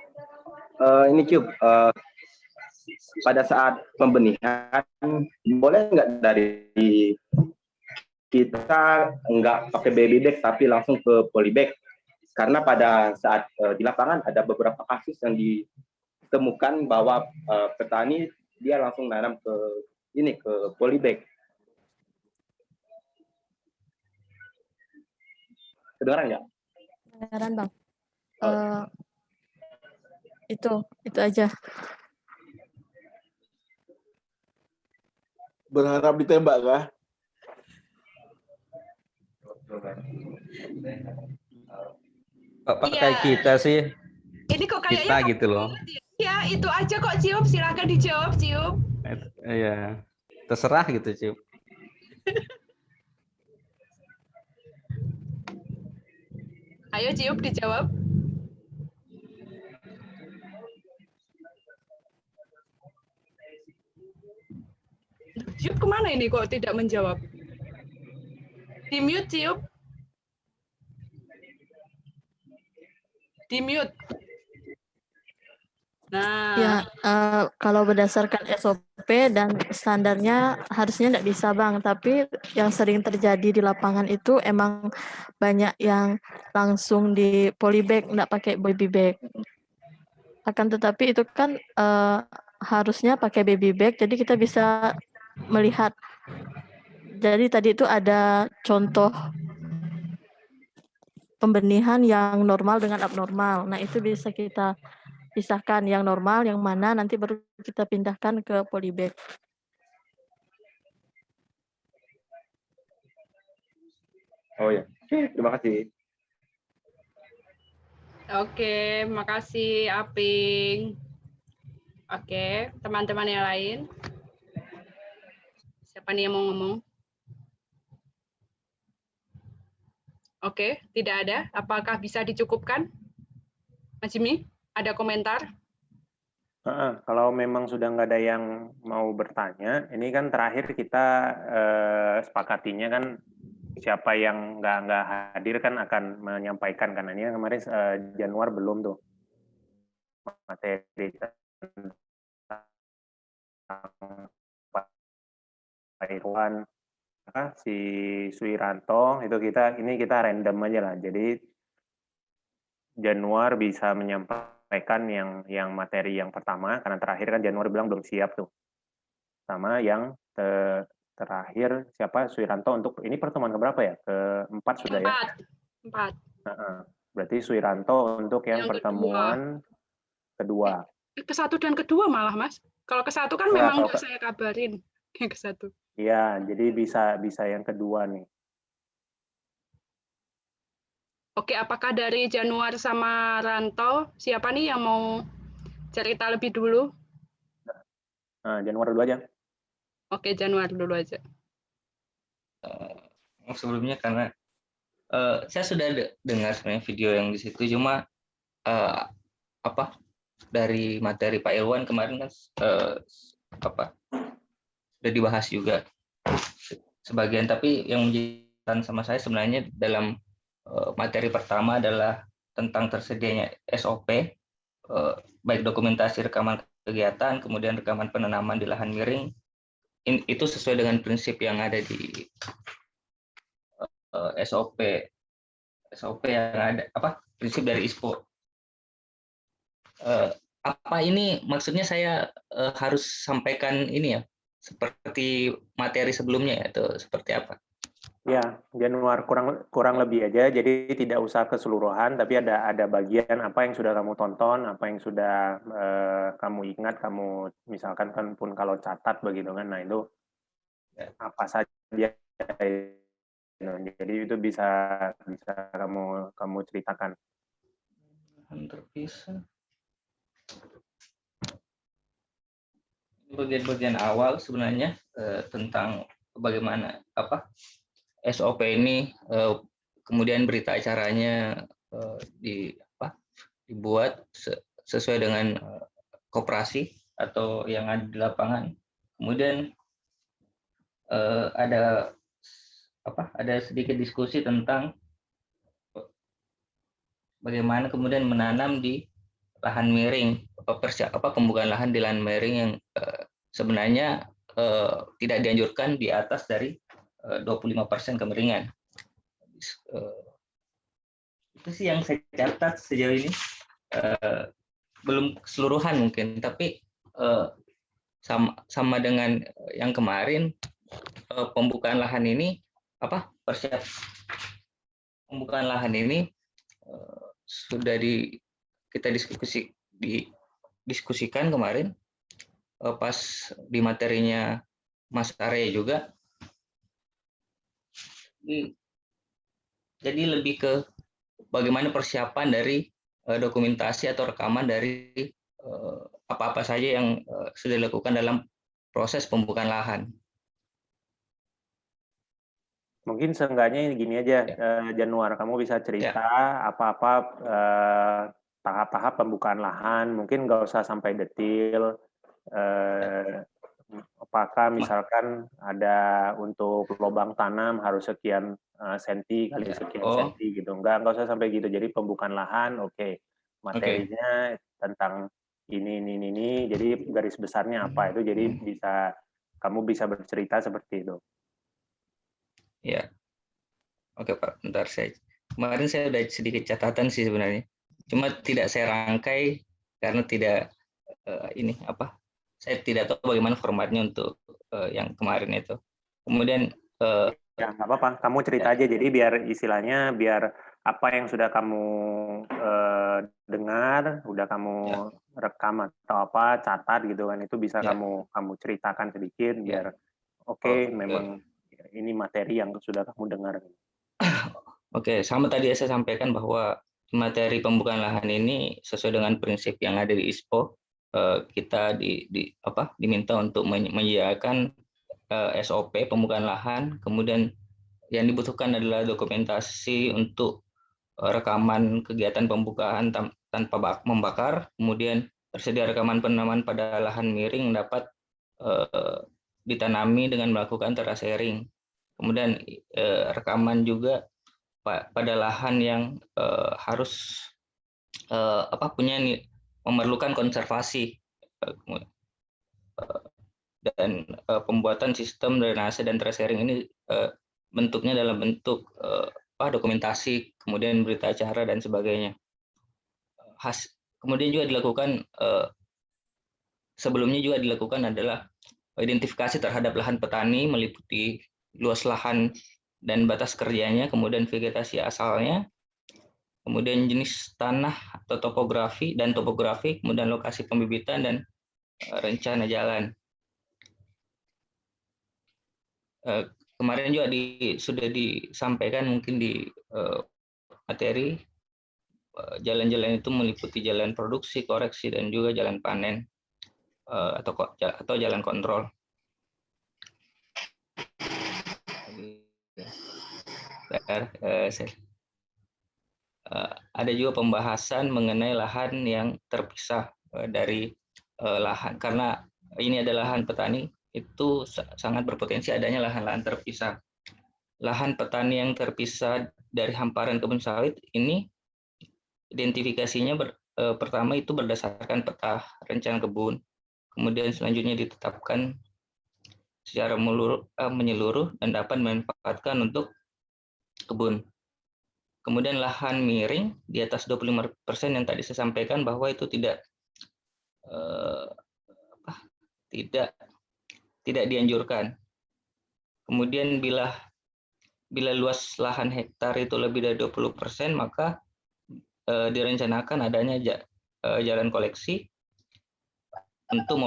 Ini Ciup, pada saat pembenihan, boleh nggak dari kita nggak pakai baby bag, tapi langsung ke polybag? Karena pada saat di lapangan ada beberapa kasus yang ditemukan bahwa petani dia langsung nanam ke polybag. Kedengaran nggak? Kedengaran, Bang. Itu aja. Berharap ditembak kah? Kok pakai kita sih? Ini kok kayaknya kita gitu loh. Ya, itu aja kok Ciup. Silakan dijawab, Ciup. Iya. Terserah gitu, Ciup. Ayo Ciup dijawab. Ciup kemana ini kok tidak menjawab? Di mute Ciup. Di mute. Nah. Ya, kalau berdasarkan SOP dan standarnya harusnya nggak bisa, Bang. Tapi yang sering terjadi di lapangan itu emang banyak yang langsung di polybag, nggak pakai baby bag. Akan tetapi itu kan harusnya pakai baby bag, jadi kita bisa melihat Jadi tadi itu ada contoh pembenihan yang normal dengan abnormal. Nah, itu bisa kita pisahkan yang normal, yang mana nanti baru kita pindahkan ke polybag. Oh ya, terima kasih. Oke, makasih Aping. Oke, teman-teman yang lain. Siapa nih yang mau ngomong? Oke, tidak ada. Apakah bisa dicukupkan? Mas Jimmy, ada komentar? Kalau memang sudah nggak ada yang mau bertanya, ini kan terakhir kita sepakatinya kan siapa yang nggak hadir kan akan menyampaikan, karena ini kemarin Januar belum tuh materi tentang Pak Irwan, si Suiranto itu kita random aja lah. Jadi Januar bisa menyampaikan yang materi yang pertama, karena terakhir kan Januar bilang belum siap tuh. Sama yang terakhir siapa, Suiranto, untuk ini pertemuan keberapa ya? Keempat sudah ya? Empat. Berarti Suiranto untuk yang pertemuan kedua. Ke satu dan kedua malah, Mas. Kalau ke satu kan memang udah saya kabarin yang ke satu. Iya, jadi bisa yang kedua nih. Oke, apakah dari Januar sama Ranto, siapa nih yang mau cerita lebih dulu? Nah, Januar dulu aja. Oke, Januar dulu aja. Sebelumnya karena saya sudah dengar sebenarnya video yang di situ, cuma dari materi Pak Irwan kemarin kan sudah dibahas juga sebagian, tapi yang menjadi sama saya sebenarnya dalam materi pertama adalah tentang tersedianya SOP, baik dokumentasi rekaman kegiatan, kemudian rekaman penanaman di lahan miring, itu sesuai dengan prinsip yang ada di SOP yang ada, prinsip dari ISPO. Apa ini maksudnya saya harus sampaikan ini ya, seperti materi sebelumnya ya, atau seperti apa? Ya, Januar kurang lebih aja, jadi tidak usah keseluruhan, tapi ada bagian apa yang sudah kamu tonton, apa yang sudah kamu ingat, kamu misalkan kan pun kalau catat begitu kan, nah itu apa saja, jadi itu bisa kamu ceritakan. Terpisah. Bagian-bagian awal sebenarnya tentang bagaimana SOP ini, kemudian berita acaranya dibuat sesuai dengan koperasi atau yang ada di lapangan. Kemudian ada sedikit diskusi tentang bagaimana kemudian menanam di lahan miring, pembukaan lahan di lahan miring yang sebenarnya tidak dianjurkan di atas dari 25% kemiringan. Itu sih yang saya catat sejauh ini. Belum keseluruhan mungkin, tapi sama dengan yang kemarin, pembukaan lahan ini pembukaan lahan ini sudah kita diskusikan kemarin pas di materinya Mas Arya juga. Jadi lebih ke bagaimana persiapan dari dokumentasi atau rekaman dari apa-apa saja yang sudah dilakukan dalam proses pembukaan lahan. Mungkin seenggaknya gini aja, Januar, kamu bisa cerita apa-apa tahap-tahap pembukaan lahan, mungkin nggak usah sampai detail. Apakah misalkan ada untuk lubang tanam harus sekian senti kali sekian senti gitu, nggak usah sampai gitu. Jadi pembukaan lahan, oke. Materinya tentang ini, jadi garis besarnya apa itu, jadi kamu bisa bercerita seperti itu. Ya, oke Pak, bentar kemarin saya udah sedikit catatan sih sebenarnya, cuma tidak saya rangkai karena tidak saya tidak tahu bagaimana formatnya untuk yang kemarin itu. Kemudian Ya, nggak apa-apa. Kamu cerita aja. Jadi biar istilahnya, biar apa yang sudah kamu dengar, udah kamu rekam atau apa, catat gitu kan, itu bisa kamu ceritakan sedikit biar memang ini materi yang sudah kamu dengar. Oke, sama tadi saya sampaikan bahwa materi pembukaan lahan ini sesuai dengan prinsip yang ada di ISPO, kita diminta untuk menyediakan SOP pembukaan lahan, kemudian yang dibutuhkan adalah dokumentasi untuk rekaman kegiatan pembukaan tanpa membakar, kemudian tersedia rekaman penanaman pada lahan miring dapat ditanami dengan melakukan terasering. Kemudian rekaman juga pada lahan yang harus memerlukan konservasi dan pembuatan sistem drainase dan terasering ini bentuknya dalam bentuk dokumentasi, kemudian berita acara dan sebagainya. Kemudian juga dilakukan sebelumnya juga dilakukan adalah identifikasi terhadap lahan petani meliputi luas lahan dan batas kerjanya, kemudian vegetasi asalnya, kemudian jenis tanah atau topografi, kemudian lokasi pembibitan dan rencana jalan. Kemarin juga sudah disampaikan mungkin di materi, jalan-jalan itu meliputi jalan produksi, koreksi, dan juga jalan panen atau jalan kontrol. Ada juga pembahasan mengenai lahan yang terpisah dari lahan, karena ini adalah lahan petani, itu sangat berpotensi adanya lahan-lahan terpisah. Lahan petani yang terpisah dari hamparan kebun sawit ini identifikasinya pertama itu berdasarkan peta rencana kebun, kemudian selanjutnya ditetapkan secara menyeluruh dan dapat dimanfaatkan untuk kebun. Kemudian lahan miring di atas 25% yang tadi saya sampaikan bahwa itu tidak dianjurkan. Kemudian bila luas lahan hektar itu lebih dari 20%, maka direncanakan adanya jalan koleksi untuk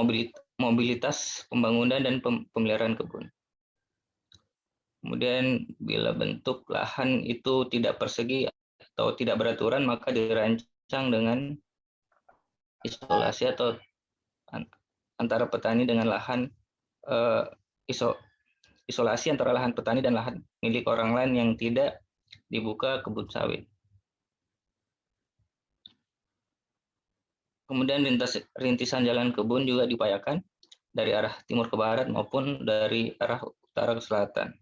mobilitas pembangunan dan pemeliharaan kebun. Kemudian bila bentuk lahan itu tidak persegi atau tidak beraturan, maka dirancang dengan isolasi atau antara petani dengan lahan isolasi antara lahan petani dan lahan milik orang lain yang tidak dibuka kebun sawit. Kemudian rintisan jalan kebun juga diupayakan dari arah timur ke barat maupun dari arah utara ke selatan.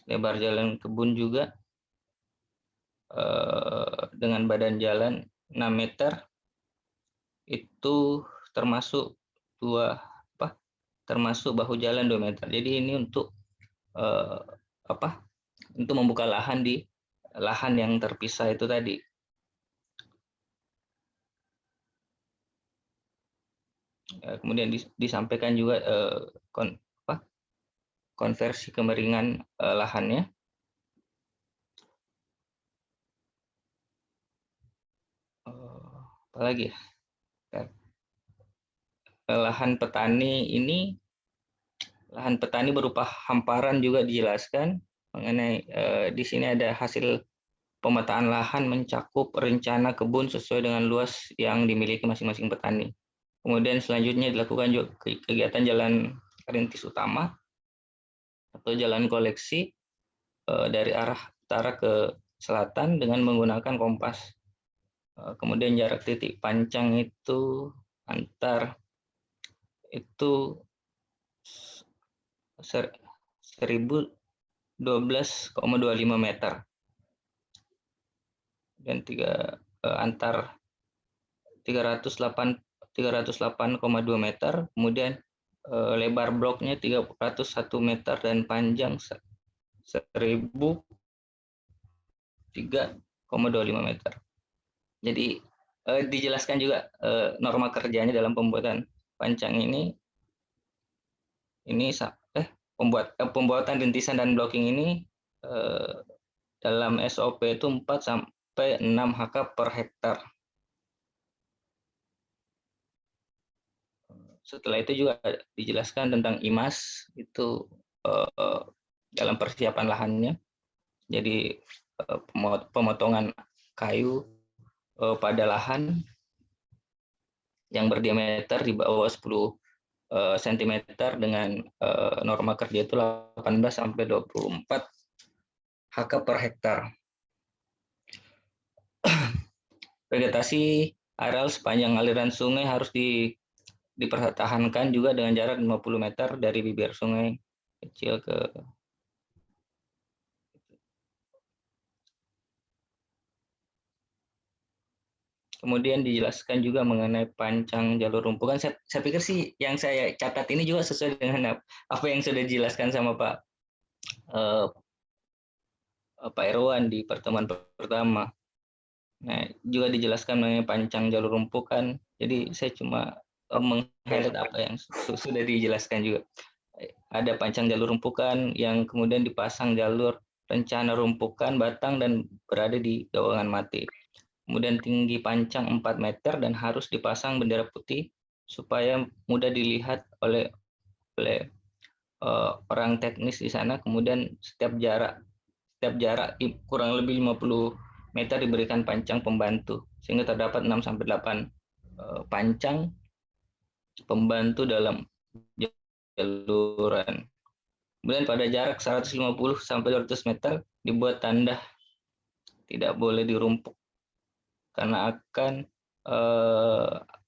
Lebar jalan kebun juga dengan badan jalan 6 meter itu termasuk bahu jalan 2 meter. Jadi ini untuk untuk membuka lahan di lahan yang terpisah itu tadi. Kemudian disampaikan juga konversi kemiringan lahannya. Apalagi ya? Lahan petani berupa hamparan juga dijelaskan mengenai di sini ada hasil pemetaan lahan mencakup rencana kebun sesuai dengan luas yang dimiliki masing-masing petani. Kemudian selanjutnya dilakukan juga kegiatan jalan rintis utama atau jalan koleksi dari arah utara ke selatan dengan menggunakan kompas. Kemudian jarak titik pancang itu itu 1012,25 meter dan antar 308,2 meter, kemudian lebar bloknya 301 meter dan panjang 1003,25 meter. Jadi dijelaskan juga norma kerjanya dalam pembuatan pancang ini pembuatan rintisan dan blocking ini dalam SOP itu 4 sampai 6 HK per hektar. Setelah itu juga dijelaskan tentang IMAS itu dalam persiapan lahannya. Jadi pemotongan kayu pada lahan yang berdiameter di bawah 10 cm dengan norma kerja itu 18 sampai 24 HK per hektar. Vegetasi areal sepanjang aliran sungai harus dipertahankan juga dengan jarak 50 meter dari bibir sungai kecil ke kemudian dijelaskan juga mengenai pancang jalur rumpukan. Saya pikir sih yang saya catat ini juga sesuai dengan apa yang sudah dijelaskan sama Pak Irwan di pertemuan pertama. Nah, juga dijelaskan mengenai pancang jalur rumpukan. Jadi saya cuma meng-highlight apa yang sudah dijelaskan juga. Ada pancang jalur rumpukan yang kemudian dipasang jalur rencana rumpukan batang dan berada di gawangan mati. Kemudian tinggi pancang 4 meter dan harus dipasang bendera putih supaya mudah dilihat oleh orang teknis di sana. Kemudian setiap jarak kurang lebih 50 meter diberikan pancang pembantu sehingga terdapat 6 sampai 8 pancang pembantu dalam jaluran. Kemudian pada jarak 150 sampai 200 meter dibuat tanda tidak boleh dirumpuk karena akan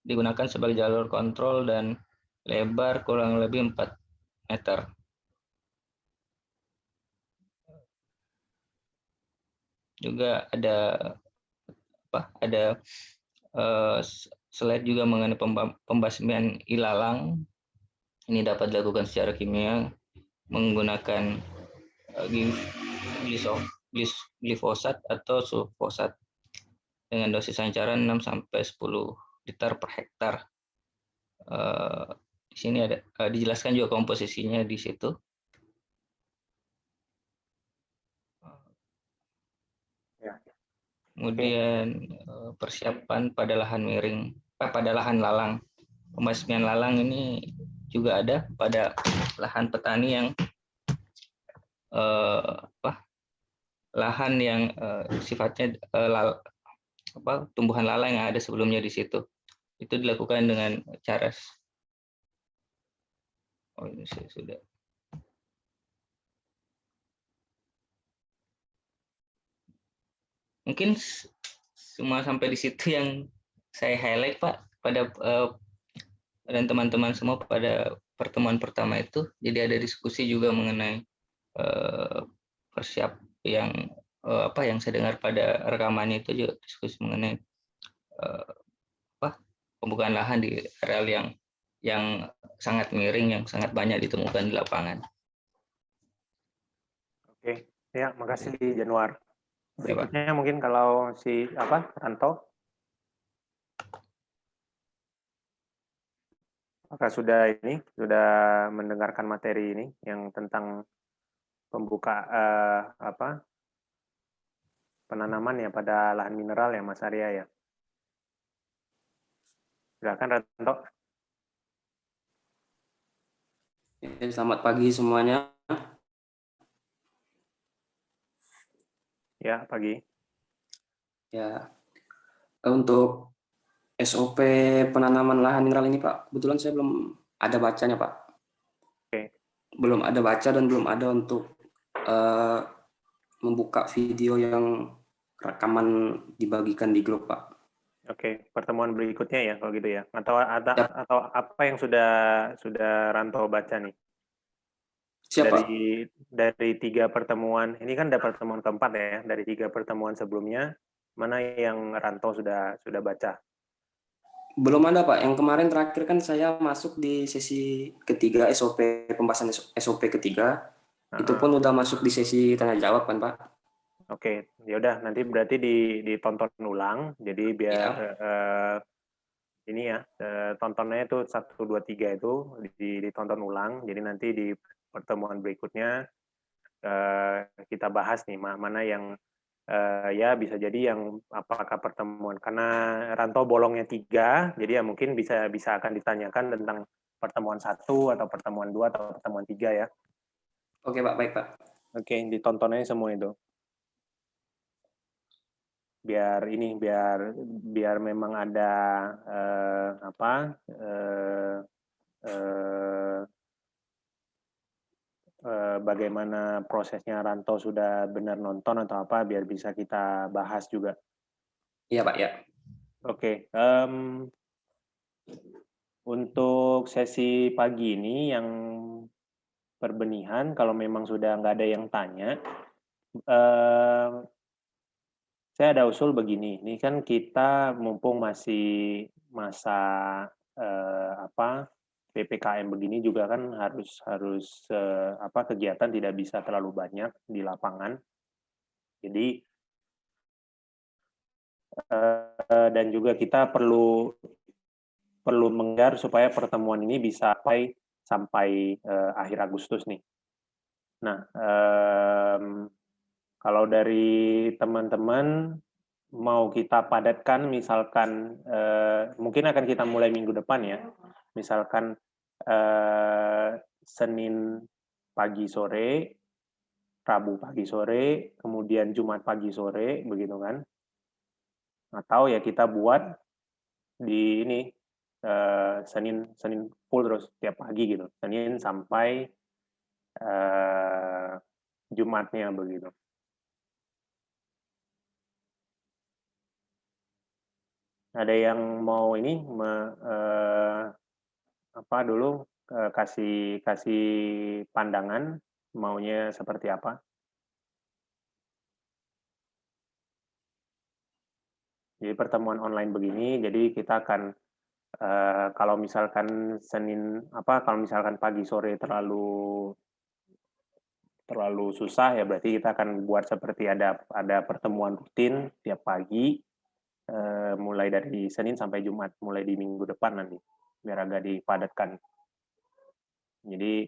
digunakan sebagai jalur kontrol dan lebar kurang lebih 4 meter. Juga ada slide juga mengenai pembasmian ilalang. Ini dapat dilakukan secara kimia menggunakan glifosat atau sulfosat dengan dosis sancaran 6 sampai 10 liter per hektar. Di sini ada dijelaskan juga komposisinya di situ. Kemudian persiapan pada lahan miring, pada lahan lalang. Pembasmian lalang ini juga ada pada lahan petani yang lahan yang sifatnya tumbuhan lalang yang ada sebelumnya di situ. Itu dilakukan dengan cara ini sudah. Mungkin cuma sampai di situ yang saya highlight, Pak, pada dan teman-teman semua pada pertemuan pertama itu. Jadi ada diskusi juga mengenai yang saya dengar pada rekamannya itu juga diskusi mengenai pembukaan lahan di areal yang sangat miring, yang sangat banyak ditemukan di lapangan. Oke, ya, makasih Januar. Berikutnya mungkin kalau Ranto. Apakah sudah mendengarkan materi ini yang tentang penanaman ya pada lahan mineral ya Mas Arya ya. Silakan Ranto. Selamat pagi semuanya. Ya, pagi. Ya, untuk SOP penanaman lahan mineral ini Pak, kebetulan saya belum ada bacanya Pak. Oke. Belum ada baca dan belum ada untuk membuka video yang rekaman dibagikan di grup Pak. Oke, pertemuan berikutnya ya kalau gitu ya. Atau apa yang sudah Ranto baca nih? Siapa? Dari 3 pertemuan, ini kan ada pertemuan keempat ya, dari 3 pertemuan sebelumnya, mana yang Ranto sudah baca? Belum ada Pak, yang kemarin terakhir kan saya masuk di sesi ketiga pembahasan SOP ketiga, itu pun udah masuk di sesi tanya jawab kan Pak. Oke, ya udah nanti berarti ditonton ulang, jadi biar ini ya, tontonnya itu 1, 2, 3 itu ditonton ulang, jadi nanti pertemuan berikutnya kita bahas nih mana yang ya bisa jadi yang apakah pertemuan, karena Rantau bolongnya 3, jadi ya mungkin bisa akan ditanyakan tentang pertemuan 1 atau pertemuan 2 atau pertemuan 3 ya. Oke Pak, baik Pak. Oke, ditonton aja semua itu. Biar memang ada bagaimana prosesnya Rantau sudah benar nonton atau apa, biar bisa kita bahas juga. Iya Pak, ya. Oke, untuk sesi pagi ini yang perbenihan, kalau memang sudah nggak ada yang tanya, saya ada usul begini. Ini kan kita mumpung masih masa PPKM begini juga kan harus kegiatan tidak bisa terlalu banyak di lapangan. Jadi dan juga kita perlu menggar supaya pertemuan ini bisa sampai akhir Agustus nih. Nah, kalau dari teman-teman mau kita padatkan, misalkan mungkin akan kita mulai minggu depan ya, misalkan Senin pagi sore, Rabu pagi sore, kemudian Jumat pagi sore, begitu kan? Atau ya kita buat di ini Senin full terus tiap pagi gitu, Senin sampai Jumatnya begitu. Ada yang mau ini dulu kasih pandangan maunya seperti apa? Jadi pertemuan online begini, jadi kita akan kalau misalkan kalau misalkan pagi sore terlalu susah ya, berarti kita akan buat seperti ada pertemuan rutin tiap pagi mulai dari Senin sampai Jumat, mulai di minggu depan nanti, biar agak dipadatkan. Jadi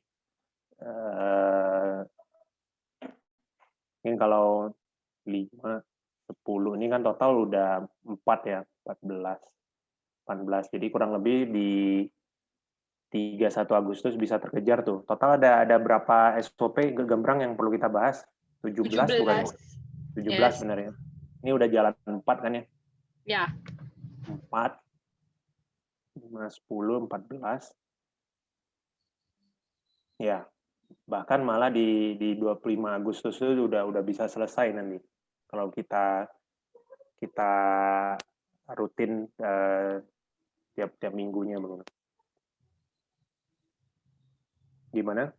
mungkin kalau 5, 10 ini kan total udah 4 ya, 14. Jadi kurang lebih di 31 Agustus bisa terkejar tuh. Total ada berapa SOP Gembrang yang perlu kita bahas? 17 bukan ya? 17 yes. Benar ya. Ini udah jalan 4 kan ya? Ya. 4, 5, 10, 14. Ya, bahkan malah di 25 Agustus itu udah bisa selesai nanti. Kalau kita rutin tiap minggunya begitu. Gimana?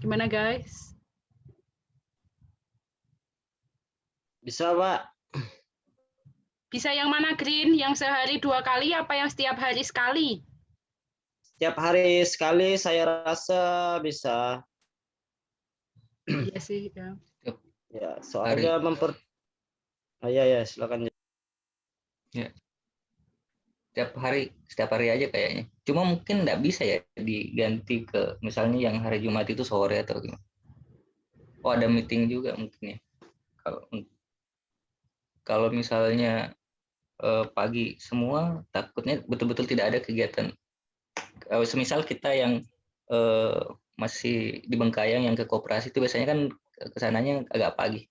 Gimana guys? Bisa Pak. Bisa yang mana Green? Yang sehari 2 kali apa yang setiap hari sekali? Setiap hari sekali saya rasa bisa. Iya sih. Ya, ya soalnya ya silakan. Ya. Setiap hari aja kayaknya. Cuma mungkin nggak bisa ya diganti ke misalnya yang hari Jumat itu sore atau gimana. Oh ada meeting juga mungkin ya. Kalau misalnya pagi semua, takutnya betul-betul tidak ada kegiatan. Semisal kita yang masih di Bengkayang yang ke koperasi itu biasanya kan kesananya agak pagi.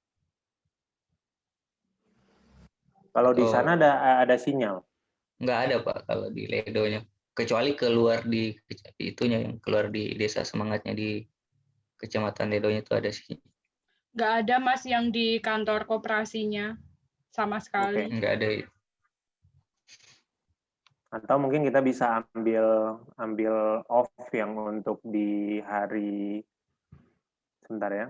Kalau di sana ada sinyal? Nggak ada Pak kalau di Ledonya, kecuali keluar di itunya yang keluar di desa semangatnya di kecamatan Ledonya itu ada sih. Nggak ada Mas yang di kantor koperasinya sama sekali. Nggak ada. Atau mungkin kita bisa ambil off yang untuk di hari sebentar ya.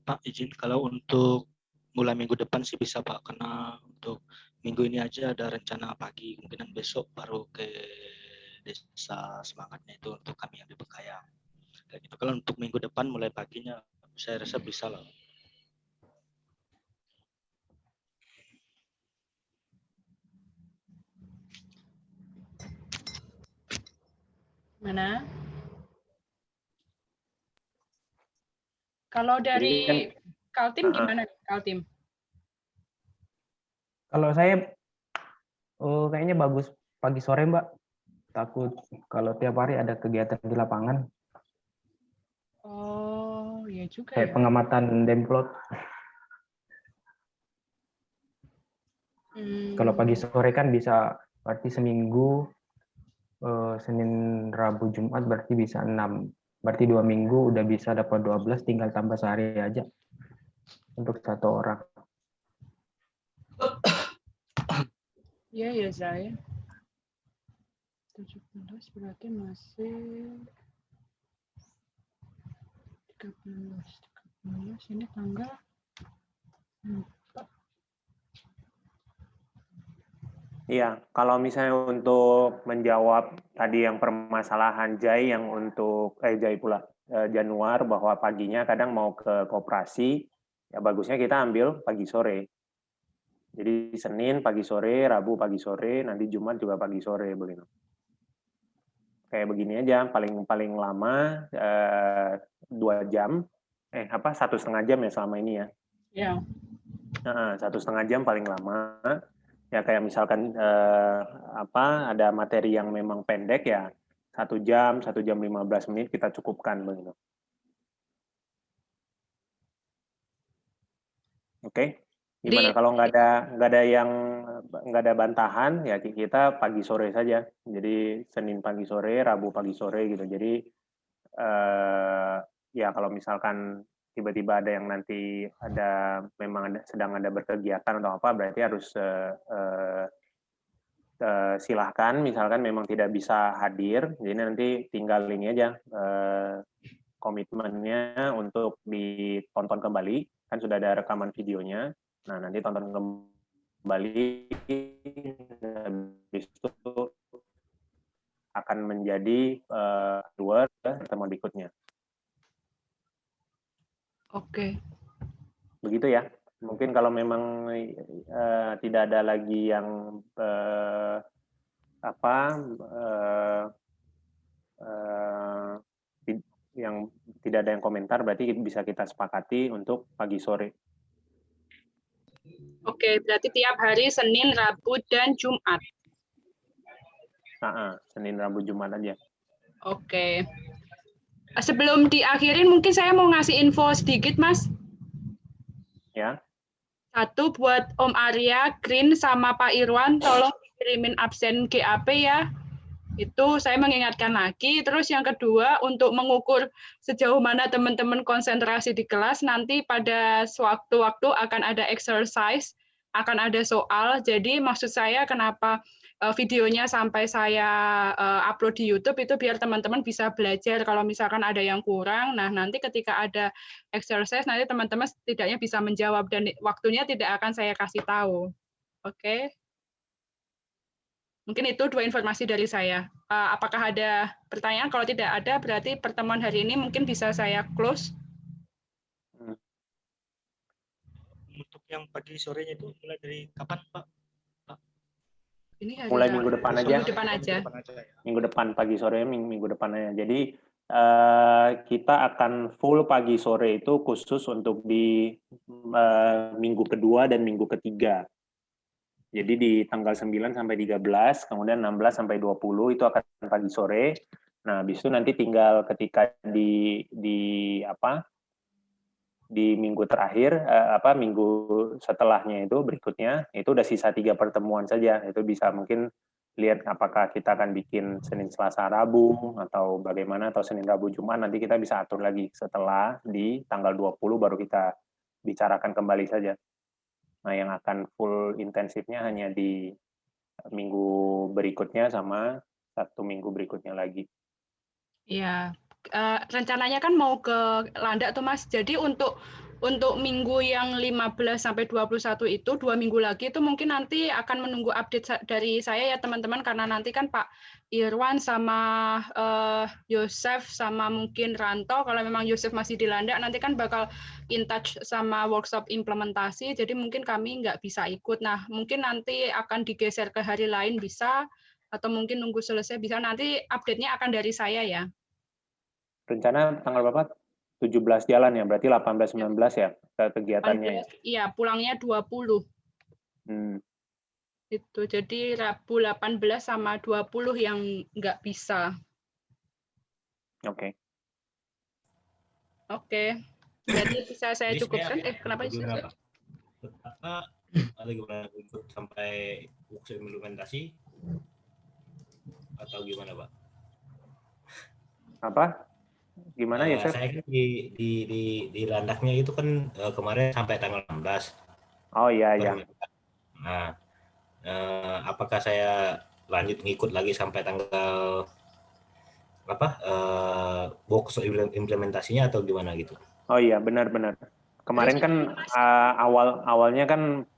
Pak izin kalau untuk mulai minggu depan sih bisa Pak, karena untuk minggu ini aja ada rencana pagi, kemungkinan besok baru ke desa semangatnya itu untuk kami yang di Bengkayang. Dan itu kalau untuk minggu depan mulai paginya saya rasa bisa lah. Mana? Kalau dari Kaltim gimana, Kaltim? Kalau saya kayaknya bagus pagi sore, Mbak. Takut kalau tiap hari ada kegiatan di lapangan. Oh, ya juga Kayak ya. pengamatan demplot. Kalau pagi sore kan bisa berarti seminggu, Senin, Rabu, Jumat berarti bisa 6. Berarti 2 minggu udah bisa dapat 12, tinggal tambah sehari aja untuk 1 orang. Iya ya saya. 17 berarti masih 13 ini tanggal 4. Iya, kalau misalnya untuk menjawab tadi yang permasalahan Jai yang untuk Jai pula Januar bahwa paginya kadang mau ke koperasi, ya bagusnya kita ambil pagi sore. Jadi Senin pagi sore, Rabu pagi sore, nanti Jumat juga pagi sore begitu. Kayak begini aja, paling lama 2 jam, 1,5 jam ya selama ini ya. Ya. 1,5 jam paling lama. Ya kayak misalkan ada materi yang memang pendek ya 1 jam 15 menit kita cukupkan begitu. Oke, gimana kalau nggak ada bantahan ya kita pagi sore saja. Jadi Senin pagi sore, Rabu pagi sore gitu. Jadi ya kalau misalkan tiba-tiba ada yang nanti sedang ada berkegiatan atau apa, berarti harus silahkan, misalkan memang tidak bisa hadir, jadi nanti tinggal ini aja komitmennya untuk ditonton kembali, kan sudah ada rekaman videonya, nah nanti tonton kembali, habis itu akan menjadi pertemuan berikutnya. Oke. Begitu ya. Mungkin kalau memang tidak ada lagi yang yang tidak ada yang komentar, berarti bisa kita sepakati untuk pagi sore. Oke, berarti tiap hari Senin, Rabu, dan Jumat. Senin, Rabu, Jumat aja. Oke. Sebelum diakhirin, mungkin saya mau ngasih info sedikit, Mas. Ya. 1 buat Om Arya, Green, sama Pak Irwan, tolong kirimin absen GAP ya. Itu saya mengingatkan lagi. Terus yang kedua, untuk mengukur sejauh mana teman-teman konsentrasi di kelas, nanti pada sewaktu-waktu akan ada exercise, akan ada soal. Jadi maksud saya kenapa videonya sampai saya upload di YouTube itu biar teman-teman bisa belajar kalau misalkan ada yang kurang. Nah, nanti ketika ada exercise, nanti teman-teman setidaknya bisa menjawab dan waktunya tidak akan saya kasih tahu. Oke? Mungkin itu 2 informasi dari saya. Apakah ada pertanyaan? Kalau tidak ada, berarti pertemuan hari ini mungkin bisa saya close. Untuk yang pagi sorenya itu mulai dari kapan, Pak? Ini hari mulai minggu depan aja. Minggu depan aja. Minggu depan pagi sore, minggu depan aja. Jadi kita akan full pagi sore itu khusus untuk di minggu kedua dan minggu ketiga. Jadi di tanggal 9 sampai 13, kemudian 16 sampai 20 itu akan pagi sore. Nah, habis itu nanti tinggal ketika di minggu terakhir, minggu setelahnya itu berikutnya, itu udah sisa 3 pertemuan saja. Itu bisa mungkin lihat apakah kita akan bikin Senin, Selasa, Rabu, atau bagaimana, atau Senin, Rabu, Jumat, nanti kita bisa atur lagi setelah di tanggal 20 baru kita bicarakan kembali saja. Nah, yang akan full intensifnya hanya di minggu berikutnya sama 1 minggu berikutnya lagi. Iya, rencananya kan mau ke Landak tuh Mas. Jadi untuk minggu yang 15 sampai 21 itu 2 minggu lagi itu mungkin nanti akan menunggu update dari saya ya teman-teman, karena nanti kan Pak Irwan sama Yosef sama mungkin Ranto, kalau memang Yosef masih di Landak nanti kan bakal in touch sama workshop implementasi, jadi mungkin kami nggak bisa ikut. Nah, mungkin nanti akan digeser ke hari lain bisa, atau mungkin nunggu selesai, bisa nanti update-nya akan dari saya ya. Rencana tanggal berapa? 17 jalan ya, berarti 18-19 ya kegiatannya ya? Iya, pulangnya 20. Itu, jadi Rabu 18 sama 20 yang nggak bisa. Oke. Oke, berarti bisa saya cukupkan. Kenapa sih? Atau gimana, ikut sampai workshop implementasi atau gimana, Pak? Apa? Gimana ya, Chef? Saya kan di landaknya itu kan kemarin sampai tanggal 16. Oh iya, iya. Nah, apakah saya lanjut ngikut lagi sampai tanggal workshop implementasinya atau gimana gitu? Oh iya, benar-benar. Kemarin kan awalnya kan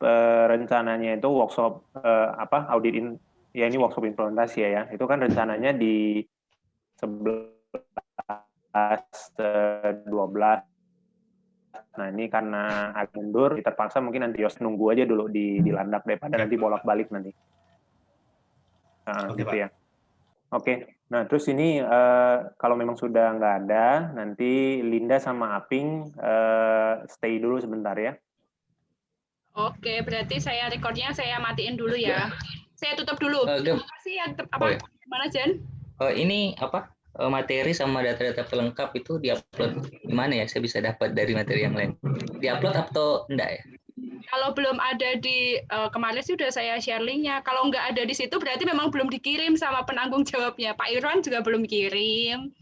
rencananya itu workshop audit ini workshop implementasi ya. Itu kan rencananya di 11 12. Nah, ini karena agak mundur, terpaksa mungkin nanti Yos nunggu aja dulu di landak daripada nanti bolak-balik nanti. Gitu ya. Oke. Nah, terus ini kalau memang sudah nggak ada, nanti Linda sama Aping stay dulu sebentar ya. Oke, berarti saya recordnya saya matiin dulu ya. Saya tutup dulu. Terima kasih ya. Gimana, Jen? Ini materi sama data-data pelengkap itu diupload di mana ya? Saya bisa dapat dari materi yang lain. Diupload atau enggak ya? Kalau belum ada di kemarin sih udah saya share linknya. Kalau nggak ada di situ berarti memang belum dikirim sama penanggung jawabnya. Pak Irwan juga belum kirim.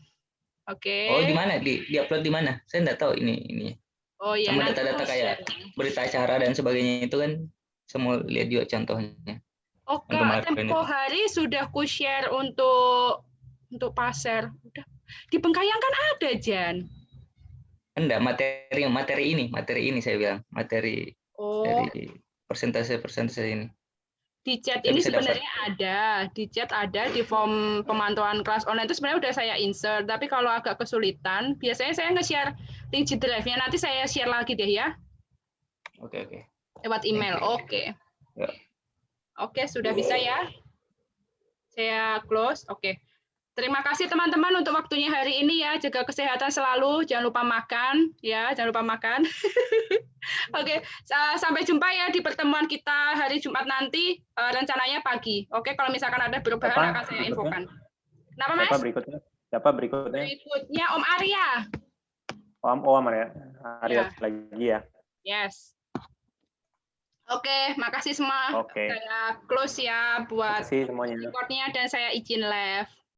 Oke. Oh, di mana? Diupload di mana? Saya nggak tahu ini. Oh iya. Sama data-data kayak berita acara dan sebagainya itu kan semua lihat juga contohnya. Oke, tempo hari sudah ku share untuk pasar. Udah. Di Bengkayang kan ada, Jan. Enggak, materi ini saya bilang, materi dari persentase ini. Di chat ini sebenarnya ada, di chat ada, di form pemantauan kelas online itu sebenarnya udah saya insert, tapi kalau agak kesulitan, biasanya saya nge-share link G Drive-nya, nanti saya share lagi deh ya. Oke. Lewat email, oke. Ya. Oke, sudah bisa ya. Saya close, oke. Terima kasih teman-teman untuk waktunya hari ini ya. Jaga kesehatan selalu, jangan lupa makan ya, jangan lupa makan. Oke, sampai jumpa ya di pertemuan kita hari Jumat nanti, rencananya pagi. Oke, kalau misalkan ada perubahan akan saya infokan. Kenapa, Mas? Siapa berikutnya? Berikutnya Om Arya. Om Arya. Arya lagi ya. Yes. Oke, makasih semua. Oke. Saya close ya buat semuanya. recordnya dan saya izin live.